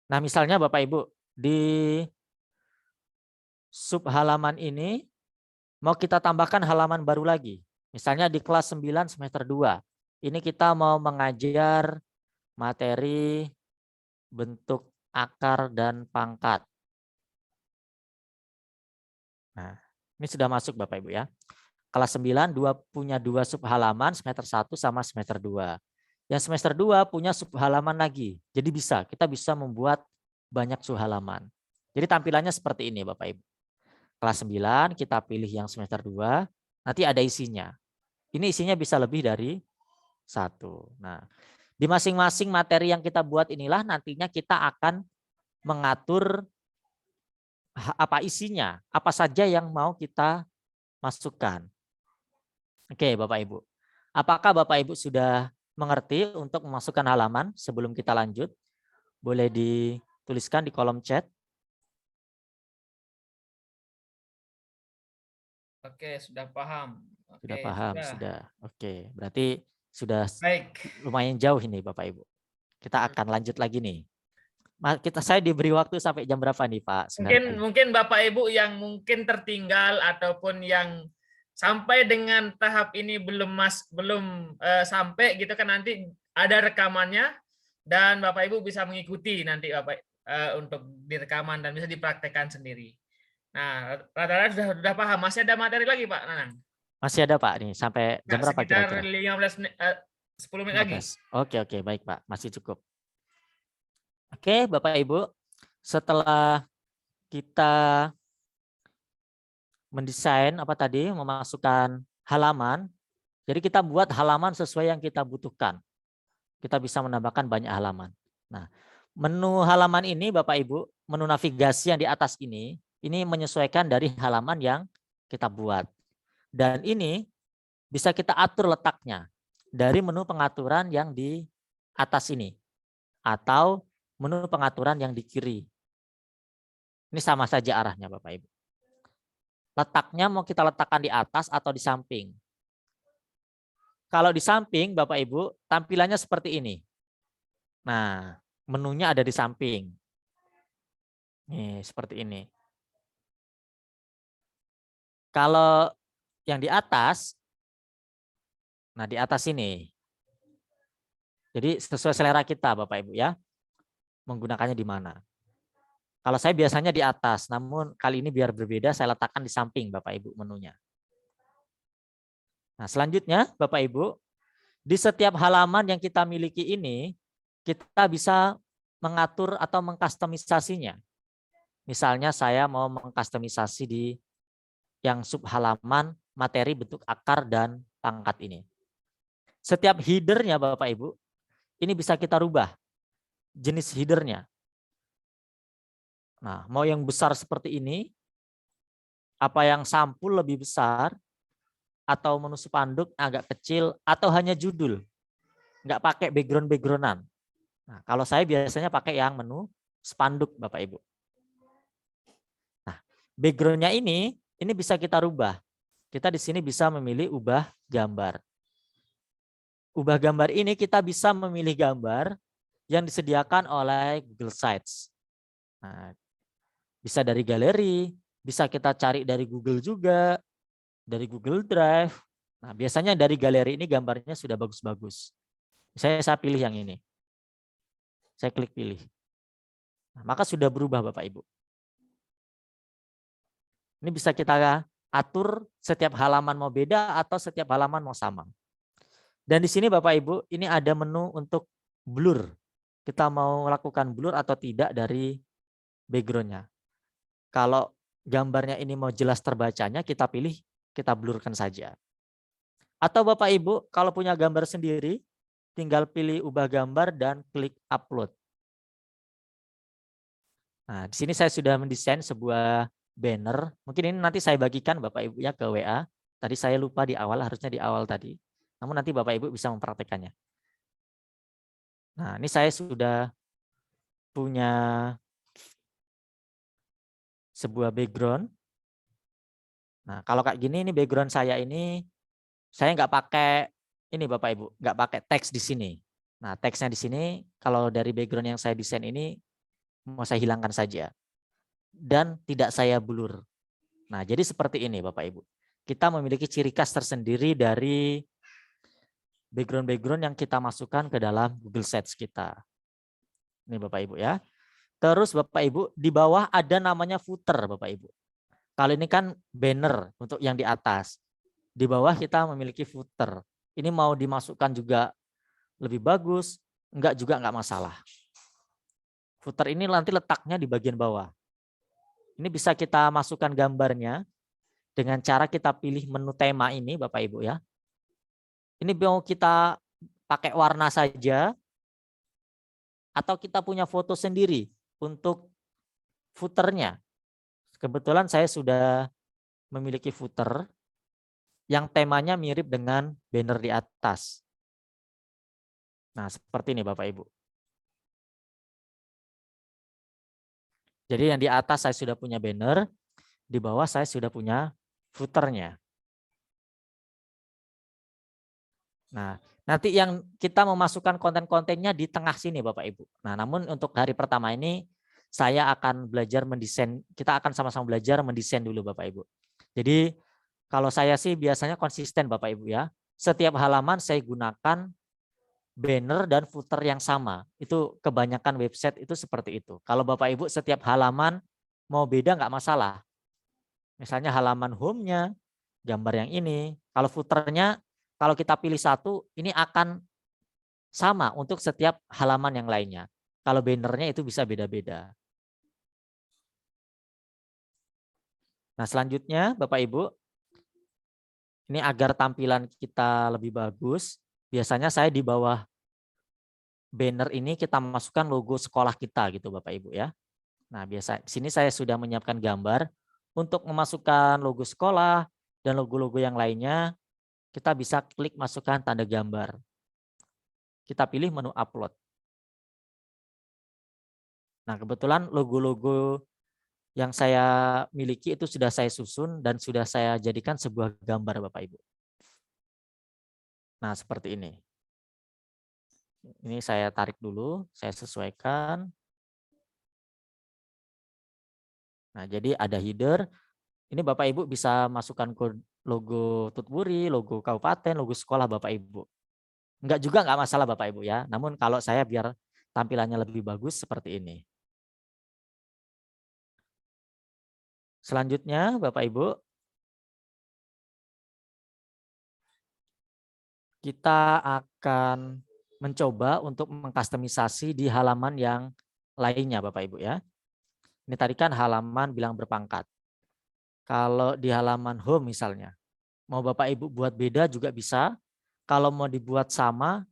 Nah misalnya Bapak Ibu, di sub halaman ini mau kita tambahkan halaman baru lagi. Misalnya di kelas 9 semester 2. Ini kita mau mengajar materi bentuk akar dan pangkat. Nah, ini sudah masuk Bapak Ibu ya. Kelas 9 punya 2 subhalaman, semester 1 sama semester 2. Yang semester 2 punya subhalaman lagi. Jadi kita bisa membuat banyak subhalaman. Jadi tampilannya seperti ini Bapak Ibu. Kelas 9 kita pilih yang semester 2, nanti ada isinya. Ini isinya bisa lebih dari 1. Nah, di masing-masing materi yang kita buat inilah nantinya kita akan mengatur apa isinya, apa saja yang mau kita masukkan. Oke, Bapak Ibu. Apakah Bapak Ibu sudah mengerti untuk memasukkan halaman sebelum kita lanjut? Boleh dituliskan di kolom chat. Oke, sudah paham. Sudah Oke, paham, sudah. Oke, berarti sudah Baik. lumayan jauh ini Bapak Ibu. Kita akan lanjut lagi nih. Saya diberi waktu sampai jam berapa nih Pak Sunardi? Mungkin Bapak Ibu yang mungkin tertinggal ataupun yang sampai dengan tahap ini belum sampai gitu kan, nanti ada rekamannya dan Bapak Ibu bisa mengikuti nanti untuk direkaman dan bisa dipraktekkan sendiri. Nah, rata-rata sudah paham. Masih ada materi lagi Pak Nanang? Masih ada Pak nih, sampai jam berapa Sekitar kira-kira? 15 menit, 10 menit lagi. 15. Oke, baik Pak, masih cukup. Oke, Bapak Ibu, setelah kita mendesain memasukkan halaman, jadi kita buat halaman sesuai yang kita butuhkan. Kita bisa menambahkan banyak halaman. Nah, menu halaman ini Bapak Ibu, menu navigasi yang di atas ini menyesuaikan dari halaman yang kita buat. Dan ini bisa kita atur letaknya dari menu pengaturan yang di atas ini atau menu pengaturan yang di kiri. Ini sama saja arahnya Bapak Ibu. Letaknya mau kita letakkan di atas atau di samping. Kalau di samping Bapak Ibu, tampilannya seperti ini. Nah, menunya ada di samping. Nih, seperti ini. Kalau yang di atas, nah di atas ini. Jadi sesuai selera kita Bapak Ibu ya, menggunakannya di mana. Kalau saya biasanya di atas, namun kali ini biar berbeda saya letakkan di samping Bapak Ibu menunya. Nah, selanjutnya Bapak Ibu, di setiap halaman yang kita miliki ini, kita bisa mengatur atau mengkustomisasinya. Misalnya saya mau mengkustomisasi di yang sub halaman materi bentuk akar dan pangkat ini. Setiap headernya Bapak Ibu, ini bisa kita rubah jenis headernya. Nah, mau yang besar seperti ini, apa yang sampul lebih besar, atau menu spanduk agak kecil, atau hanya judul, nggak pakai background-backgroundan. Nah, kalau saya biasanya pakai yang menu spanduk Bapak Ibu. Nah, backgroundnya ini bisa kita rubah. Kita di sini bisa memilih ubah gambar. Ubah gambar ini kita bisa memilih gambar yang disediakan oleh Google Sites. Nah, bisa dari galeri, bisa kita cari dari Google juga, dari Google Drive. Nah, biasanya dari galeri ini gambarnya sudah bagus-bagus. Saya pilih yang ini. Saya klik pilih. Nah, maka sudah berubah Bapak Ibu. Ini bisa kita atur setiap halaman mau beda atau setiap halaman mau sama. Dan di sini Bapak Ibu, ini ada menu untuk blur. Kita mau lakukan blur atau tidak dari backgroundnya. Kalau gambarnya ini mau jelas terbacanya, kita pilih, kita blurkan saja. Atau Bapak Ibu, kalau punya gambar sendiri, tinggal pilih ubah gambar dan klik upload. Nah, di sini saya sudah mendesain sebuah banner. Mungkin ini nanti saya bagikan Bapak Ibu ya ke WA. Tadi saya lupa di awal, harusnya di awal tadi. Namun nanti Bapak Ibu bisa mempraktekannya. Nah, ini saya sudah punya sebuah background. Nah, kalau kayak gini, ini background saya ini, saya nggak pakai ini Bapak Ibu, nggak pakai teks di sini. Nah, teksnya di sini, kalau dari background yang saya desain ini, mau saya hilangkan saja. Dan tidak saya blur. Nah, jadi seperti ini Bapak Ibu. Kita memiliki ciri khas tersendiri dari background-background yang kita masukkan ke dalam Google Sites kita. Ini Bapak Ibu ya. Terus Bapak Ibu, di bawah ada namanya footer Bapak Ibu. Kalau ini kan banner untuk yang di atas. Di bawah kita memiliki footer. Ini mau dimasukkan juga lebih bagus, enggak juga enggak masalah. Footer ini nanti letaknya di bagian bawah. Ini bisa kita masukkan gambarnya dengan cara kita pilih menu tema ini Bapak Ibu ya. Ini mau kita pakai warna saja atau kita punya foto sendiri untuk footernya. Kebetulan saya sudah memiliki footer yang temanya mirip dengan banner di atas. Nah, seperti ini Bapak Ibu. Jadi yang di atas saya sudah punya banner, di bawah saya sudah punya footernya. Nah, nanti yang kita memasukkan konten-kontennya di tengah sini Bapak Ibu. Nah, namun untuk hari pertama ini saya akan belajar mendesain, kita akan sama-sama belajar mendesain dulu Bapak Ibu. Jadi kalau saya sih biasanya konsisten Bapak Ibu ya. Setiap halaman saya gunakan banner dan footer yang sama. Itu kebanyakan website itu seperti itu. Kalau Bapak Ibu setiap halaman mau beda nggak masalah. Misalnya halaman home-nya, gambar yang ini. Kalau footernya, kalau kita pilih satu, ini akan sama untuk setiap halaman yang lainnya. Kalau bannernya itu bisa beda-beda. Nah selanjutnya Bapak Ibu, ini agar tampilan kita lebih bagus, biasanya saya di bawah banner ini kita masukkan logo sekolah kita gitu Bapak Ibu ya. Nah biasa di sini saya sudah menyiapkan gambar untuk memasukkan logo sekolah dan logo-logo yang lainnya. Kita bisa klik masukkan tanda gambar. Kita pilih menu upload. Nah kebetulan logo-logo yang saya miliki itu sudah saya susun dan sudah saya jadikan sebuah gambar Bapak Ibu. Nah seperti ini. Ini saya tarik dulu, saya sesuaikan. Nah, jadi ada header. Ini Bapak Ibu bisa masukkan logo Tutburi, logo kabupaten, logo sekolah Bapak Ibu. Enggak juga enggak masalah Bapak Ibu ya. Namun kalau saya biar tampilannya lebih bagus seperti ini. Selanjutnya Bapak Ibu, kita akan mencoba untuk mengkustomisasi di halaman yang lainnya Bapak Ibu ya. Ini tadi kan halaman bilang berpangkat. Kalau di halaman home misalnya, mau Bapak Ibu buat beda juga bisa. Kalau mau dibuat sama,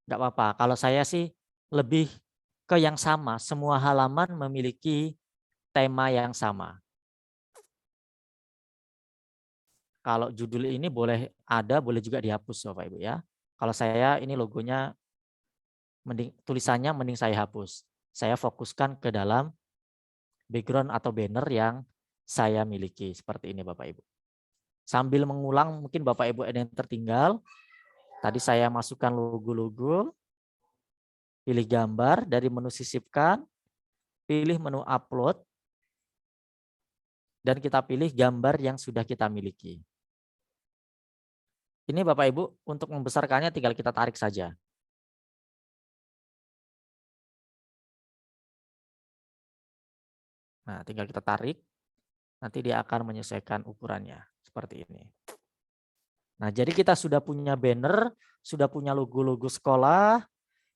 nggak apa-apa. Kalau saya sih lebih ke yang sama. Semua halaman memiliki tema yang sama. Kalau judul ini boleh ada, boleh juga dihapus Bapak Ibu ya. Kalau saya ini logonya tulisannya mending saya hapus. Saya fokuskan ke dalam background atau banner yang saya miliki seperti ini Bapak Ibu. Sambil mengulang mungkin Bapak Ibu ada yang tertinggal. Tadi saya masukkan logo-logo, pilih gambar dari menu sisipkan, pilih menu upload, dan kita pilih gambar yang sudah kita miliki. Ini Bapak Ibu untuk membesarkannya tinggal kita tarik saja. Nah, tinggal kita tarik, nanti dia akan menyesuaikan ukurannya seperti ini. Nah, jadi kita sudah punya banner, sudah punya logo-logo sekolah,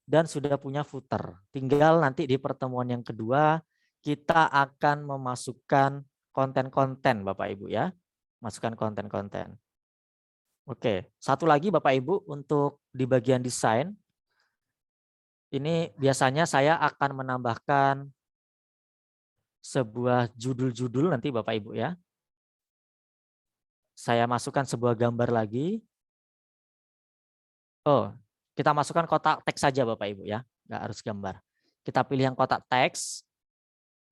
dan sudah punya footer. Tinggal nanti di pertemuan yang kedua, kita akan memasukkan konten-konten Bapak Ibu ya. Masukkan konten-konten. Oke, satu lagi Bapak Ibu untuk di bagian desain. Ini biasanya saya akan menambahkan sebuah judul-judul nanti Bapak Ibu ya. Saya masukkan sebuah gambar lagi. Oh, kita masukkan kotak teks saja Bapak Ibu ya, nggak harus gambar. Kita pilih yang kotak teks.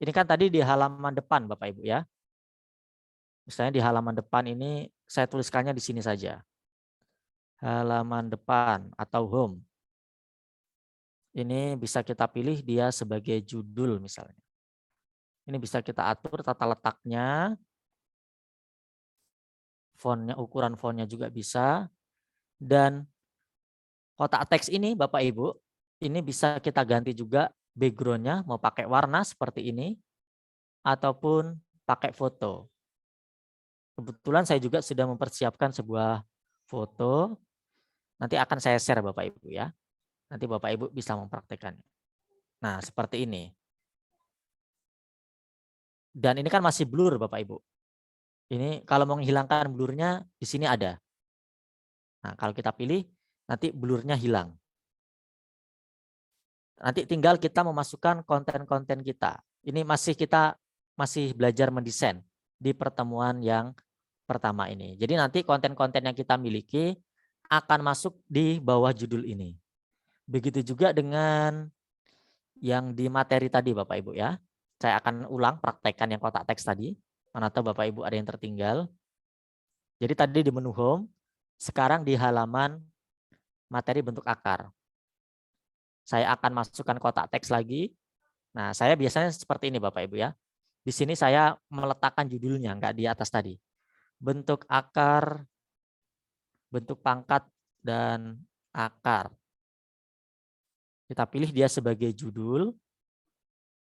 Ini kan tadi di halaman depan Bapak Ibu ya. Misalnya di halaman depan ini saya tuliskannya di sini saja. Halaman depan atau home. Ini bisa kita pilih dia sebagai judul misalnya. Ini bisa kita atur tata letaknya. Fontnya, ukuran fontnya juga bisa. Dan kotak teks ini Bapak Ibu, ini bisa kita ganti juga backgroundnya mau pakai warna seperti ini ataupun pakai foto. Kebetulan saya juga sudah mempersiapkan sebuah foto. Nanti akan saya share Bapak Ibu ya. Nanti Bapak Ibu bisa mempraktekannya. Nah, seperti ini. Dan ini kan masih blur Bapak Ibu. Ini kalau mau menghilangkan blurnya di sini ada. Nah, kalau kita pilih nanti blurnya hilang. Nanti tinggal kita memasukkan konten-konten kita. Ini kita masih belajar mendesain di pertemuan yang pertama ini. Jadi nanti konten-konten yang kita miliki akan masuk di bawah judul ini. Begitu juga dengan yang di materi tadi Bapak Ibu ya. Saya akan ulang praktekkan yang kotak teks tadi. Mana tahu Bapak Ibu ada yang tertinggal. Jadi tadi di menu home, sekarang di halaman materi bentuk akar. Saya akan masukkan kotak teks lagi. Nah, saya biasanya seperti ini Bapak Ibu ya. Di sini saya meletakkan judulnya, enggak di atas tadi. Bentuk akar, bentuk pangkat, dan akar. Kita pilih dia sebagai judul.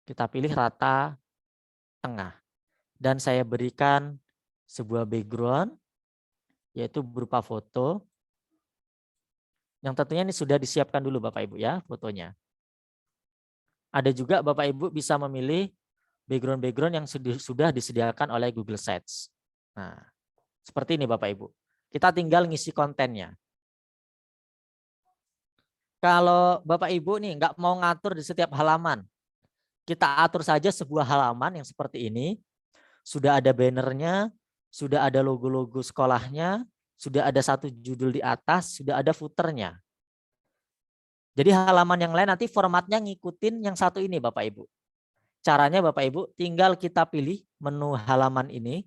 Kita pilih rata tengah. Dan saya berikan sebuah background, yaitu berupa foto. Yang tentunya ini sudah disiapkan dulu Bapak Ibu ya, fotonya. Ada juga Bapak Ibu bisa memilih background-background yang sudah disediakan oleh Google Sites. Nah, seperti ini Bapak Ibu. Kita tinggal ngisi kontennya. Kalau Bapak Ibu nih nggak mau ngatur di setiap halaman, kita atur saja sebuah halaman yang seperti ini. Sudah ada bannernya, sudah ada logo-logo sekolahnya, sudah ada satu judul di atas, sudah ada footernya. Jadi halaman yang lain nanti formatnya ngikutin yang satu ini Bapak Ibu. Caranya Bapak Ibu tinggal kita pilih menu halaman ini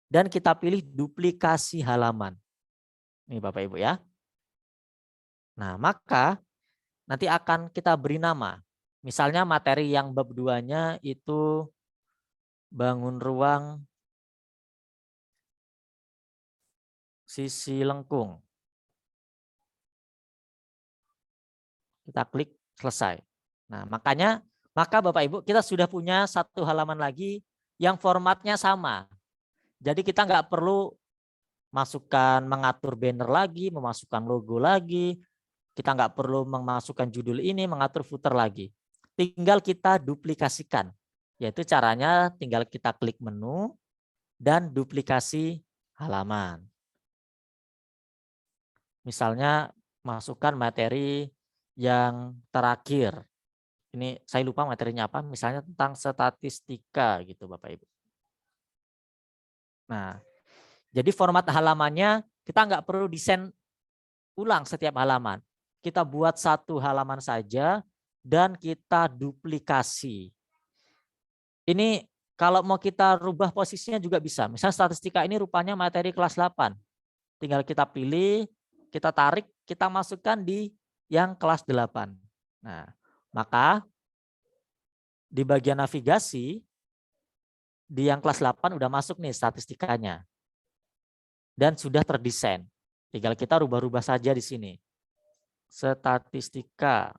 dan kita pilih duplikasi halaman. Nih Bapak Ibu ya. Nah, maka nanti akan kita beri nama. Misalnya materi yang bab 2-nya itu bangun ruang sisi lengkung. Kita klik selesai. Nah, maka Bapak Ibu kita sudah punya satu halaman lagi yang formatnya sama. Jadi kita nggak perlu mengatur banner lagi, memasukkan logo lagi. Kita nggak perlu memasukkan judul ini, mengatur footer lagi. Tinggal kita duplikasikan. Yaitu caranya tinggal kita klik menu dan duplikasi halaman. Misalnya masukkan materi yang terakhir. Ini saya lupa materinya apa, misalnya tentang statistika gitu Bapak Ibu. Nah, jadi format halamannya kita nggak perlu desain ulang setiap halaman. Kita buat satu halaman saja dan kita duplikasi. Ini kalau mau kita rubah posisinya juga bisa. Misalnya statistika ini rupanya materi kelas 8. Tinggal kita pilih, kita tarik, kita masukkan di yang kelas 8. Nah, maka di bagian navigasi di yang kelas 8 udah masuk nih statistikanya. Dan sudah terdesain. Tinggal kita rubah-rubah saja di sini. Statistika.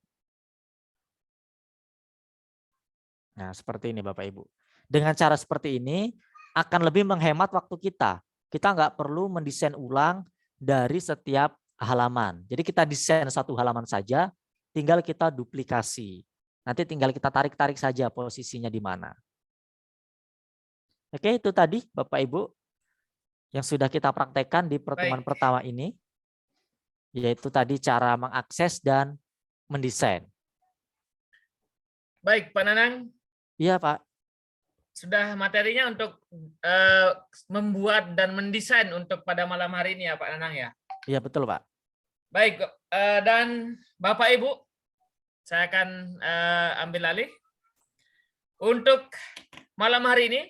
Nah, seperti ini Bapak Ibu. Dengan cara seperti ini akan lebih menghemat waktu kita. Kita nggak perlu mendesain ulang dari setiap halaman. Jadi kita desain satu halaman saja, tinggal kita duplikasi. Nanti tinggal kita tarik-tarik saja posisinya di mana. Oke, itu tadi Bapak Ibu yang sudah kita praktekkan di pertemuan pertama ini, yaitu tadi cara mengakses dan mendesain. Baik, Pak Nanang. Iya, Pak. Sudah materinya untuk membuat dan mendesain untuk pada malam hari ini ya Pak Nanang ya? Iya, betul Pak. Baik, dan Bapak Ibu, saya akan ambil alih. Untuk malam hari ini,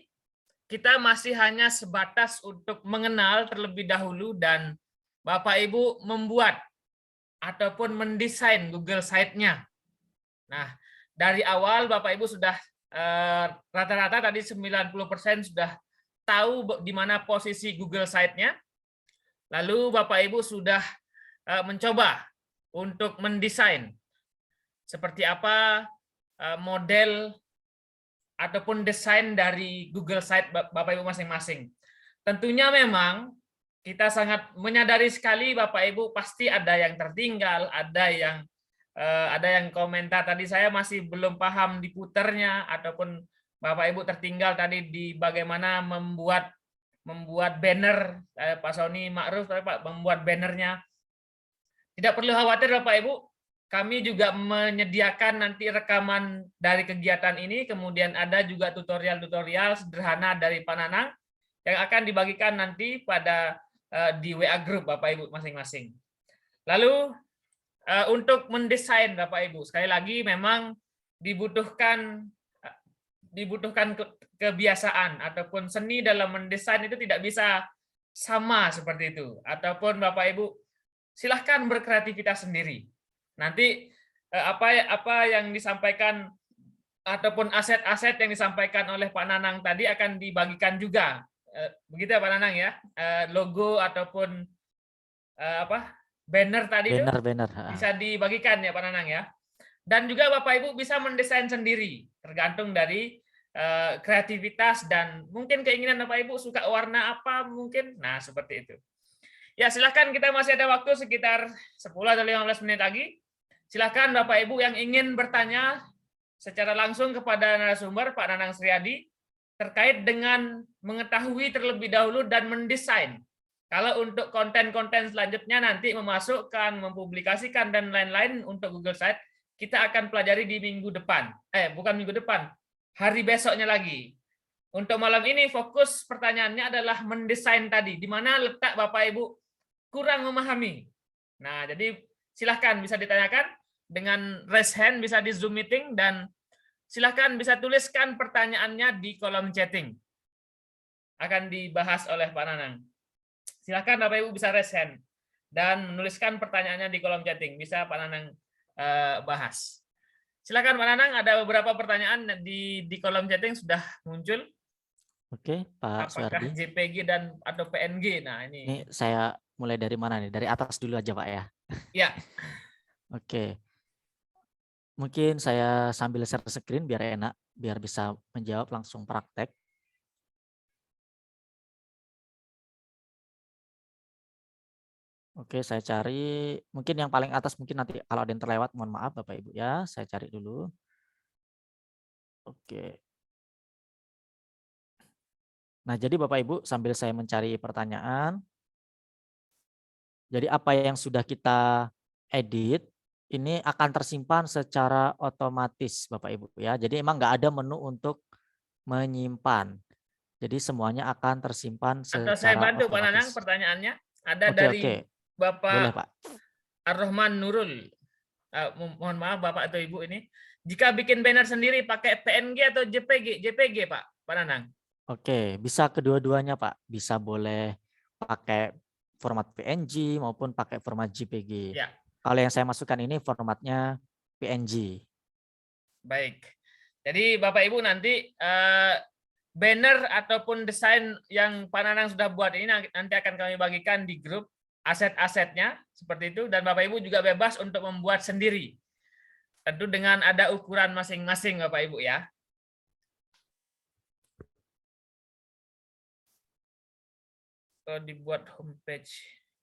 kita masih hanya sebatas untuk mengenal terlebih dahulu dan Bapak Ibu membuat ataupun mendesain Google Site-nya. Nah, dari awal Bapak Ibu sudah rata-rata tadi 90% sudah tahu di mana posisi Google Site-nya. Lalu Bapak Ibu sudah mencoba untuk mendesain seperti apa model ataupun desain dari Google Site Bapak Ibu masing-masing. Tentunya memang kita sangat menyadari sekali Bapak Ibu pasti ada yang tertinggal, ada yang komentar tadi saya masih belum paham di puternya, ataupun Bapak Ibu tertinggal tadi di bagaimana membuat banner. Pak Sony Ma'ruf Pak membuat bannernya. Tidak perlu khawatir Bapak Ibu, kami juga menyediakan nanti rekaman dari kegiatan ini, kemudian ada juga tutorial-tutorial sederhana dari Pak Nanang yang akan dibagikan nanti pada di WA Group Bapak Ibu masing-masing. Lalu untuk mendesain Bapak Ibu, sekali lagi memang dibutuhkan kebiasaan ataupun seni dalam mendesain itu tidak bisa sama seperti itu. Ataupun Bapak Ibu silahkan berkreativitas sendiri. Nanti apa yang disampaikan ataupun aset-aset yang disampaikan oleh Pak Nanang tadi akan dibagikan juga. Begitu ya Pak Nanang ya. Logo ataupun banner tadi itu bisa dibagikan ya Pak Nanang ya. Dan juga Bapak Ibu bisa mendesain sendiri, tergantung dari kreativitas dan mungkin keinginan Bapak Ibu suka warna apa mungkin. Nah, seperti itu. Ya, silakan, kita masih ada waktu sekitar 10 atau 15 menit lagi. Silakan Bapak Ibu yang ingin bertanya secara langsung kepada narasumber Pak Nanang Sriadi terkait dengan mengetahui terlebih dahulu dan mendesain. Kalau untuk konten-konten selanjutnya nanti memasukkan, mempublikasikan dan lain-lain untuk Google Site, kita akan pelajari di minggu depan. Bukan minggu depan, hari besoknya lagi. Untuk malam ini fokus pertanyaannya adalah mendesain tadi, di mana letak Bapak Ibu kurang memahami. Nah, jadi silahkan bisa ditanyakan dengan raise hand, bisa di Zoom meeting, dan silahkan bisa tuliskan pertanyaannya di kolom chatting. Akan dibahas oleh Pak Nanang. Silahkan Bapak Ibu bisa raise hand dan menuliskan pertanyaannya di kolom chatting. Bisa Pak Nanang bahas. Silakan Pak Nanang, ada beberapa pertanyaan di kolom chatting sudah muncul. Oke, Pak Apakah Suhardi. JPG dan atau PNG? Nah, ini. Ini saya mulai dari mana nih? Dari atas dulu aja, Pak ya. Ya, Oke, mungkin saya sambil share screen biar enak, biar bisa menjawab langsung praktek. Oke, saya cari mungkin yang paling atas, mungkin nanti kalau ada yang terlewat mohon maaf Bapak Ibu ya, saya cari dulu. Oke. Nah, jadi Bapak Ibu sambil saya mencari pertanyaan, jadi apa yang sudah kita edit ini akan tersimpan secara otomatis Bapak Ibu ya. Jadi emang nggak ada menu untuk menyimpan. Jadi semuanya akan tersimpan atau saya secara bantu Pak Nanang otomatis. pertanyaannya. Ada Oke, dari oke. Boleh, Bapak Pak. Ar-Rahman Nurul. Mohon maaf Bapak atau Ibu ini. Jika bikin banner sendiri pakai PNG atau JPG? JPG Pak Nanang. Oke, bisa kedua-duanya, Pak. Bisa boleh pakai format PNG maupun pakai format JPG. Ya, Kalau yang saya masukkan ini formatnya PNG. baik. Jadi Bapak Ibu nanti banner ataupun desain yang Pak Nanang sudah buat ini nanti akan kami bagikan di grup aset-asetnya seperti itu, dan Bapak Ibu juga bebas untuk membuat sendiri. Tentu dengan ada ukuran masing-masing Bapak Ibu ya. Kalau dibuat homepage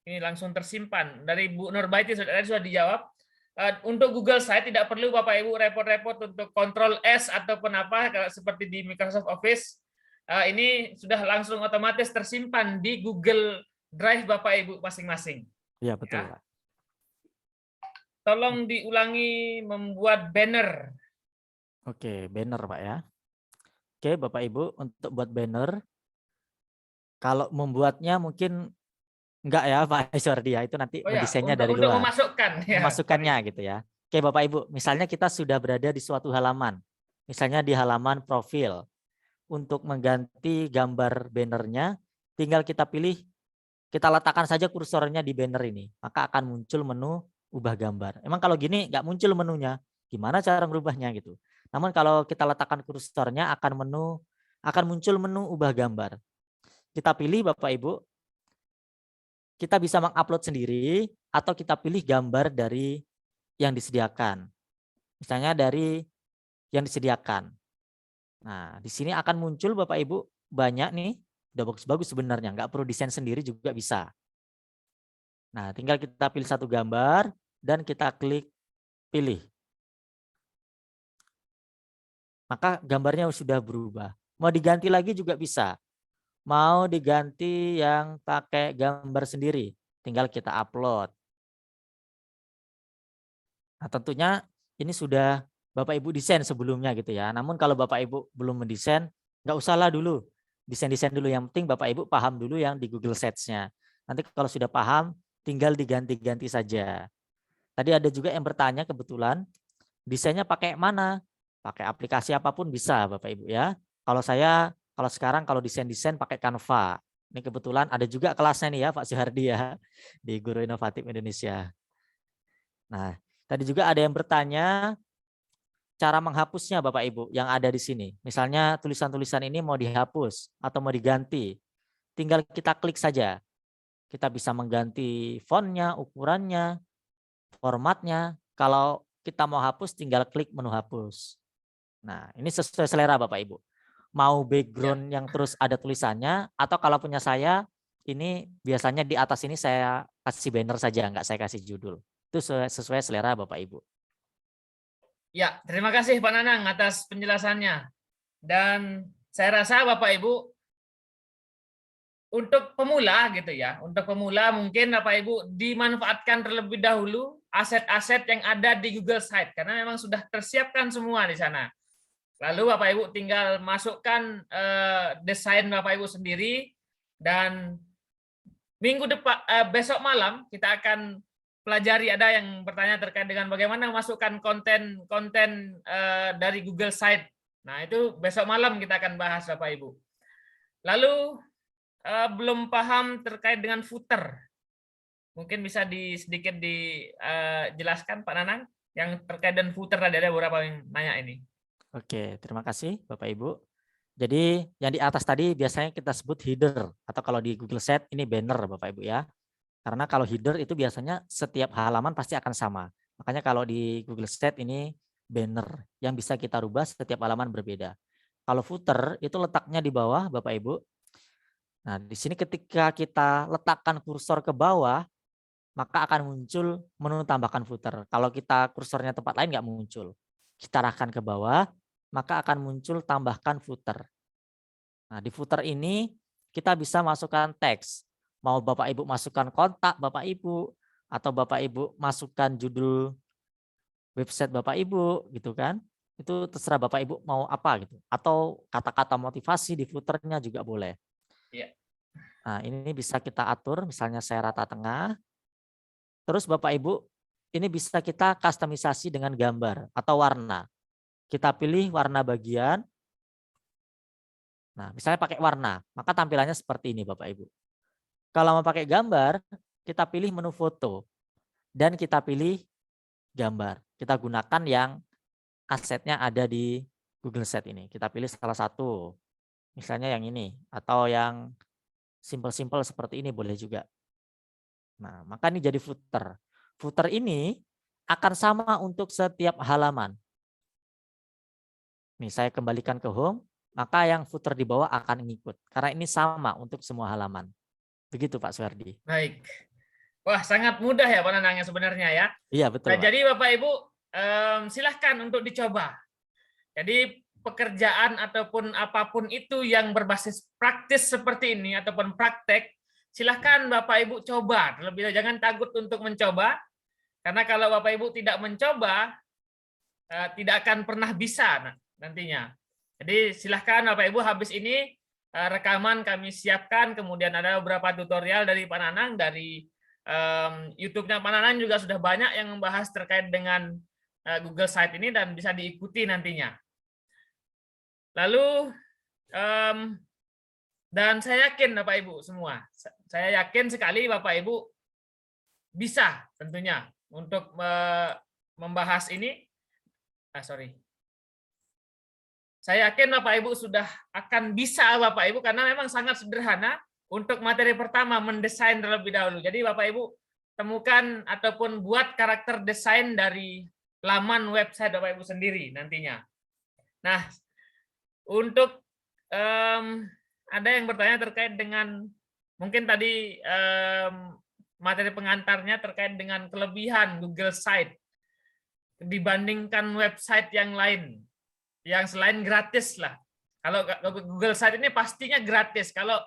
ini langsung tersimpan dari Bu Nurbaiti sudah dijawab. Untuk Google Site tidak perlu Bapak Ibu repot-repot untuk Ctrl S ataupun apa seperti di Microsoft Office. Ini sudah langsung otomatis tersimpan di Google Drive Bapak Ibu masing-masing. Iya, betul, Ya. Pak. Tolong diulangi membuat banner. Oke, banner, Pak ya. Oke, Bapak Ibu, untuk buat banner, kalau membuatnya mungkin enggak ya, Pak Iswardi ya, itu nanti Oh ya, mendesainnya untuk dari luar. memasukkan ya. Memasukkannya gitu ya. Oke, Bapak Ibu, misalnya kita sudah berada di suatu halaman. Misalnya di halaman profil. Untuk mengganti gambar bannernya, tinggal kita pilih, kita letakkan saja kursornya di banner ini, maka akan muncul menu ubah gambar. Emang kalau gini nggak muncul menunya, gimana cara merubahnya gitu. Namun kalau kita letakkan kursornya akan muncul menu ubah gambar. Kita pilih Bapak Ibu, kita bisa mengupload sendiri atau kita pilih gambar dari yang disediakan. Misalnya dari yang disediakan. Nah, di sini akan muncul Bapak Ibu banyak nih, udah bagus-bagus sebenarnya, nggak perlu desain sendiri juga bisa. Nah, tinggal kita pilih satu gambar dan kita klik pilih. Maka gambarnya sudah berubah. Mau diganti lagi juga bisa. Mau diganti yang pakai gambar sendiri, tinggal kita upload. Nah, tentunya ini sudah Bapak Ibu desain sebelumnya gitu ya. Namun kalau Bapak Ibu belum mendesain, nggak usahlah dulu. Desain-desain dulu, yang penting Bapak Ibu paham dulu yang di Google Sheets-nya. Nanti kalau sudah paham, tinggal diganti-ganti saja. Tadi ada juga yang bertanya kebetulan, desainnya pakai mana? Pakai aplikasi apapun bisa Bapak Ibu ya. Kalau sekarang kalau desain-desain pakai Canva. Ini kebetulan ada juga kelasnya nih ya Pak Suhardi ya, di Guru Inovatif Indonesia. Nah, tadi juga ada yang bertanya cara menghapusnya Bapak Ibu yang ada di sini. Misalnya tulisan-tulisan ini mau dihapus atau mau diganti. Tinggal kita klik saja. Kita bisa mengganti fontnya, ukurannya, formatnya. Kalau kita mau hapus tinggal klik menu hapus. Nah, ini sesuai selera Bapak Ibu. Mau Ya. background yang terus ada tulisannya atau kalau punya saya ini biasanya di atas ini saya kasih banner saja, nggak saya kasih judul. Itu sesuai selera Bapak Ibu. Ya, terima kasih Pak Nanang atas penjelasannya. Dan saya rasa Bapak Ibu untuk pemula gitu ya, untuk pemula mungkin Bapak Ibu dimanfaatkan terlebih dahulu aset-aset yang ada di Google Site karena memang sudah tersiapkan semua di sana. Lalu Bapak Ibu tinggal masukkan desain Bapak Ibu sendiri, dan minggu depan besok malam kita akan pelajari, ada yang bertanya terkait dengan bagaimana memasukkan konten-konten dari Google Site. Nah, itu besok malam kita akan bahas Bapak Ibu. Lalu belum paham terkait dengan footer. Mungkin bisa sedikit dijelaskan Pak Nanang yang terkait dengan footer, tadi ada beberapa yang nanya ini. Oke, terima kasih Bapak Ibu. Jadi yang di atas tadi biasanya kita sebut header atau kalau di Google Sheet ini banner Bapak Ibu ya. Karena kalau header itu biasanya setiap halaman pasti akan sama. Makanya kalau di Google Sheet ini banner yang bisa kita rubah setiap halaman berbeda. Kalau footer itu letaknya di bawah Bapak Ibu. Nah, di sini ketika kita letakkan kursor ke bawah, maka akan muncul menu tambahkan footer. Kalau kita kursornya tempat lain nggak muncul. Kita arahkan ke bawah, maka akan muncul tambahkan footer. Nah, di footer ini kita bisa masukkan teks. Mau Bapak Ibu masukkan kontak Bapak Ibu, atau Bapak Ibu masukkan judul website Bapak Ibu gitu kan. Itu terserah Bapak Ibu mau apa gitu. Atau kata-kata motivasi di footernya juga boleh. Iya. Nah, ini bisa kita atur, misalnya saya rata tengah. Terus Bapak Ibu, ini bisa kita kustomisasi dengan gambar atau warna. Kita pilih warna bagian. Nah, misalnya pakai warna, maka tampilannya seperti ini Bapak Ibu. Kalau mau pakai gambar, kita pilih menu foto dan kita pilih gambar. Kita gunakan yang asetnya ada di Google Sheet ini. Kita pilih salah satu, misalnya yang ini atau yang simple-simple seperti ini boleh juga. Nah, maka ini jadi footer. Footer ini akan sama untuk setiap halaman. Nih, saya kembalikan ke home, maka yang footer di bawah akan ngikut. Karena ini sama untuk semua halaman. Begitu Pak Suwardi. Baik. Wah, sangat mudah ya Pak Nanang ya sebenarnya ya. Iya betul Nah, Pak. jadi Bapak Ibu silahkan untuk dicoba. Jadi pekerjaan ataupun apapun itu yang berbasis praktis seperti ini ataupun praktek, silahkan Bapak Ibu coba. Terlebih dahulu jangan takut untuk mencoba, karena kalau Bapak Ibu tidak mencoba, tidak akan pernah bisa nantinya. Jadi silahkan Bapak Ibu habis ini rekaman kami siapkan, kemudian ada beberapa tutorial dari Pak Nanang, dari YouTube-nya Pak Nanang juga sudah banyak yang membahas terkait dengan Google Site ini dan bisa diikuti nantinya. Lalu dan saya yakin Bapak Ibu semua, saya yakin sekali Bapak Ibu bisa tentunya untuk membahas ini. Saya yakin Bapak Ibu sudah akan bisa Bapak Ibu karena memang sangat sederhana untuk materi pertama mendesain terlebih dahulu. Jadi Bapak Ibu temukan ataupun buat karakter desain dari laman website Bapak Ibu sendiri nantinya. Nah, untuk ada yang bertanya terkait dengan mungkin tadi materi pengantarnya terkait dengan kelebihan Google Site dibandingkan website yang lain, yang selain gratis lah. Kalau Google Site ini pastinya gratis. Kalau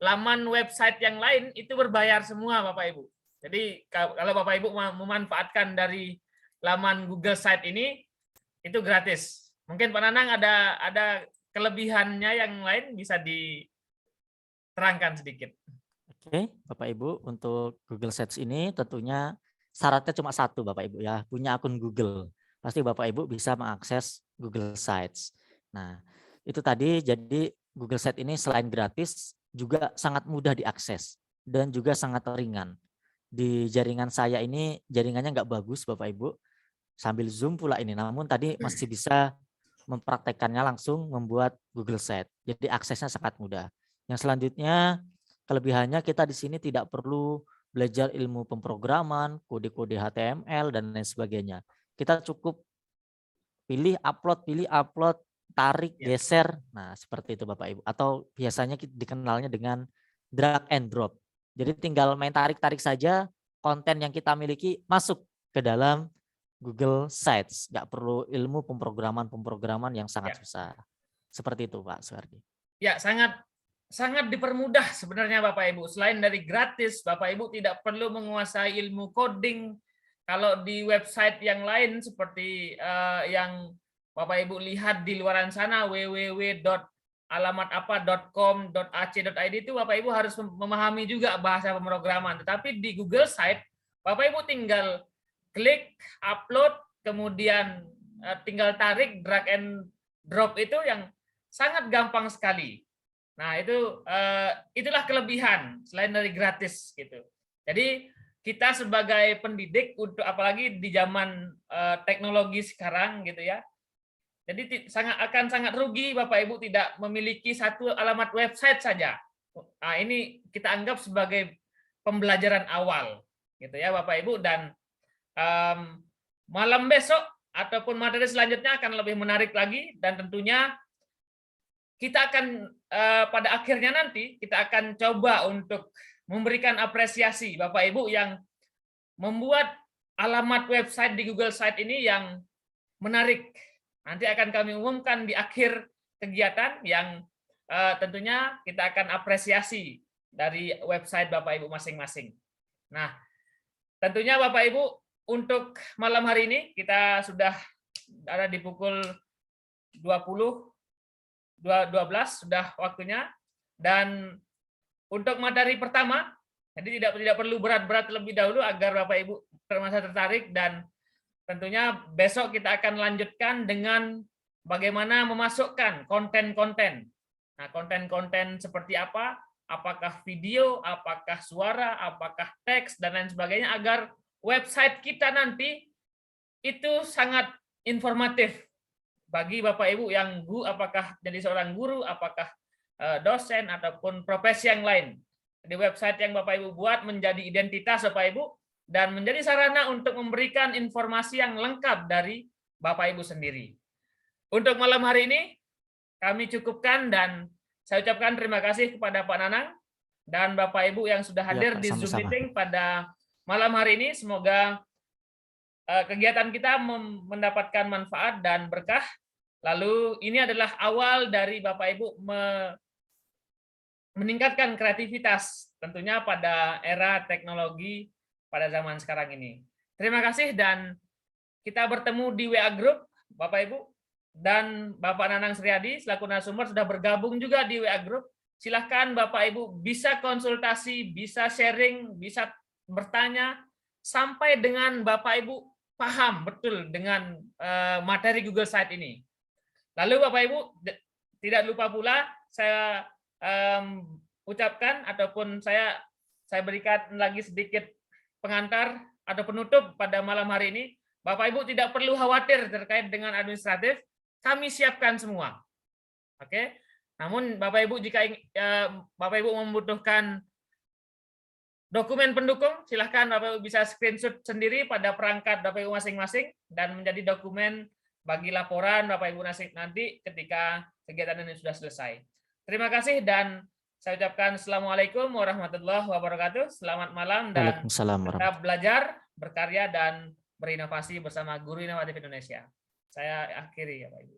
laman website yang lain itu berbayar semua Bapak Ibu. Jadi kalau Bapak Ibu memanfaatkan dari laman Google Site ini itu gratis. Mungkin Pak Nanang ada kelebihannya yang lain bisa diterangkan sedikit. Oke, Bapak Ibu, untuk Google Sites ini tentunya syaratnya cuma satu Bapak Ibu ya, punya akun Google. Pasti Bapak Ibu bisa mengakses Google Sites. Nah, itu tadi jadi Google Sites ini selain gratis juga sangat mudah diakses dan juga sangat ringan. Di jaringan saya ini jaringannya nggak bagus Bapak Ibu, sambil zoom pula ini, namun tadi masih bisa mempraktekannya langsung membuat Google Sites. Jadi aksesnya sangat mudah. Yang selanjutnya kelebihannya kita di sini tidak perlu belajar ilmu pemrograman, kode-kode HTML dan lain sebagainya. Kita cukup pilih upload, tarik, Ya. geser. Nah, seperti itu Bapak Ibu. Atau biasanya dikenalnya dengan drag and drop. Jadi tinggal main tarik-tarik saja, konten yang kita miliki masuk ke dalam Google Sites. Nggak perlu ilmu pemrograman yang sangat susah. Seperti itu Pak Suhardi. Ya, sangat dipermudah sebenarnya Bapak Ibu. Selain dari gratis, Bapak Ibu tidak perlu menguasai ilmu coding. Kalau di website yang lain seperti yang Bapak Ibu lihat di luaran sana www.alamatapa.com.ac.id itu Bapak Ibu harus memahami juga bahasa pemrograman. Tetapi di Google Site Bapak Ibu tinggal klik, upload, kemudian tinggal tarik, drag and drop itu yang sangat gampang sekali. Nah, itulah kelebihan selain dari gratis gitu. Jadi kita sebagai pendidik untuk apalagi di zaman teknologi sekarang gitu ya. Jadi sangat rugi Bapak Ibu tidak memiliki satu alamat website saja. Nah, ini kita anggap sebagai pembelajaran awal, gitu ya Bapak Ibu. Dan malam besok ataupun materi selanjutnya akan lebih menarik lagi, dan tentunya kita akan pada akhirnya nanti kita akan coba untuk memberikan apresiasi Bapak Ibu yang membuat alamat website di Google Site ini yang menarik. Nanti akan kami umumkan di akhir kegiatan yang tentunya kita akan apresiasi dari website Bapak Ibu masing-masing. Nah, tentunya Bapak Ibu untuk malam hari ini kita sudah ada di pukul 12 sudah waktunya, dan untuk materi pertama jadi tidak perlu berat-berat lebih dahulu agar Bapak Ibu merasa tertarik, dan tentunya besok kita akan lanjutkan dengan bagaimana memasukkan konten-konten. Nah, konten-konten seperti apa? Apakah video, apakah suara, apakah teks, dan lain sebagainya, agar website kita nanti itu sangat informatif bagi Bapak Ibu yang apakah jadi seorang guru, apakah dosen, ataupun profesi yang lain. Di website yang Bapak Ibu buat menjadi identitas Bapak Ibu, dan menjadi sarana untuk memberikan informasi yang lengkap dari Bapak Ibu sendiri. Untuk malam hari ini kami cukupkan, dan saya ucapkan terima kasih kepada Pak Nanang dan Bapak Ibu yang sudah hadir Pak, di Zoom sama-sama. meeting pada malam hari ini. Semoga kegiatan kita mendapatkan manfaat dan berkah. Lalu ini adalah awal dari Bapak Ibu meningkatkan kreativitas tentunya pada era teknologi pada zaman sekarang ini. Terima kasih, dan kita bertemu di WA Group Bapak Ibu, dan Bapak Nanang Sriadi selaku narasumber sudah bergabung juga di WA Group. Silahkan Bapak Ibu bisa konsultasi, bisa sharing, bisa bertanya sampai dengan Bapak Ibu paham betul dengan materi Google Site ini. Lalu Bapak Ibu tidak lupa pula saya ucapkan ataupun saya berikan lagi sedikit pengantar atau penutup pada malam hari ini. Bapak Ibu tidak perlu khawatir terkait dengan administratif, kami siapkan semua. Oke. Namun Bapak Ibu jika Bapak Ibu membutuhkan dokumen pendukung, silahkan Bapak Ibu bisa screenshot sendiri pada perangkat Bapak Ibu masing-masing dan menjadi dokumen bagi laporan Bapak Ibu nanti ketika kegiatan ini sudah selesai. Terima kasih, dan saya ucapkan Assalamualaikum warahmatullahi wabarakatuh. Selamat malam, dan tetap belajar, berkarya, dan berinovasi bersama Guru Inovatif Indonesia. Saya akhiri ya Pak Ibu.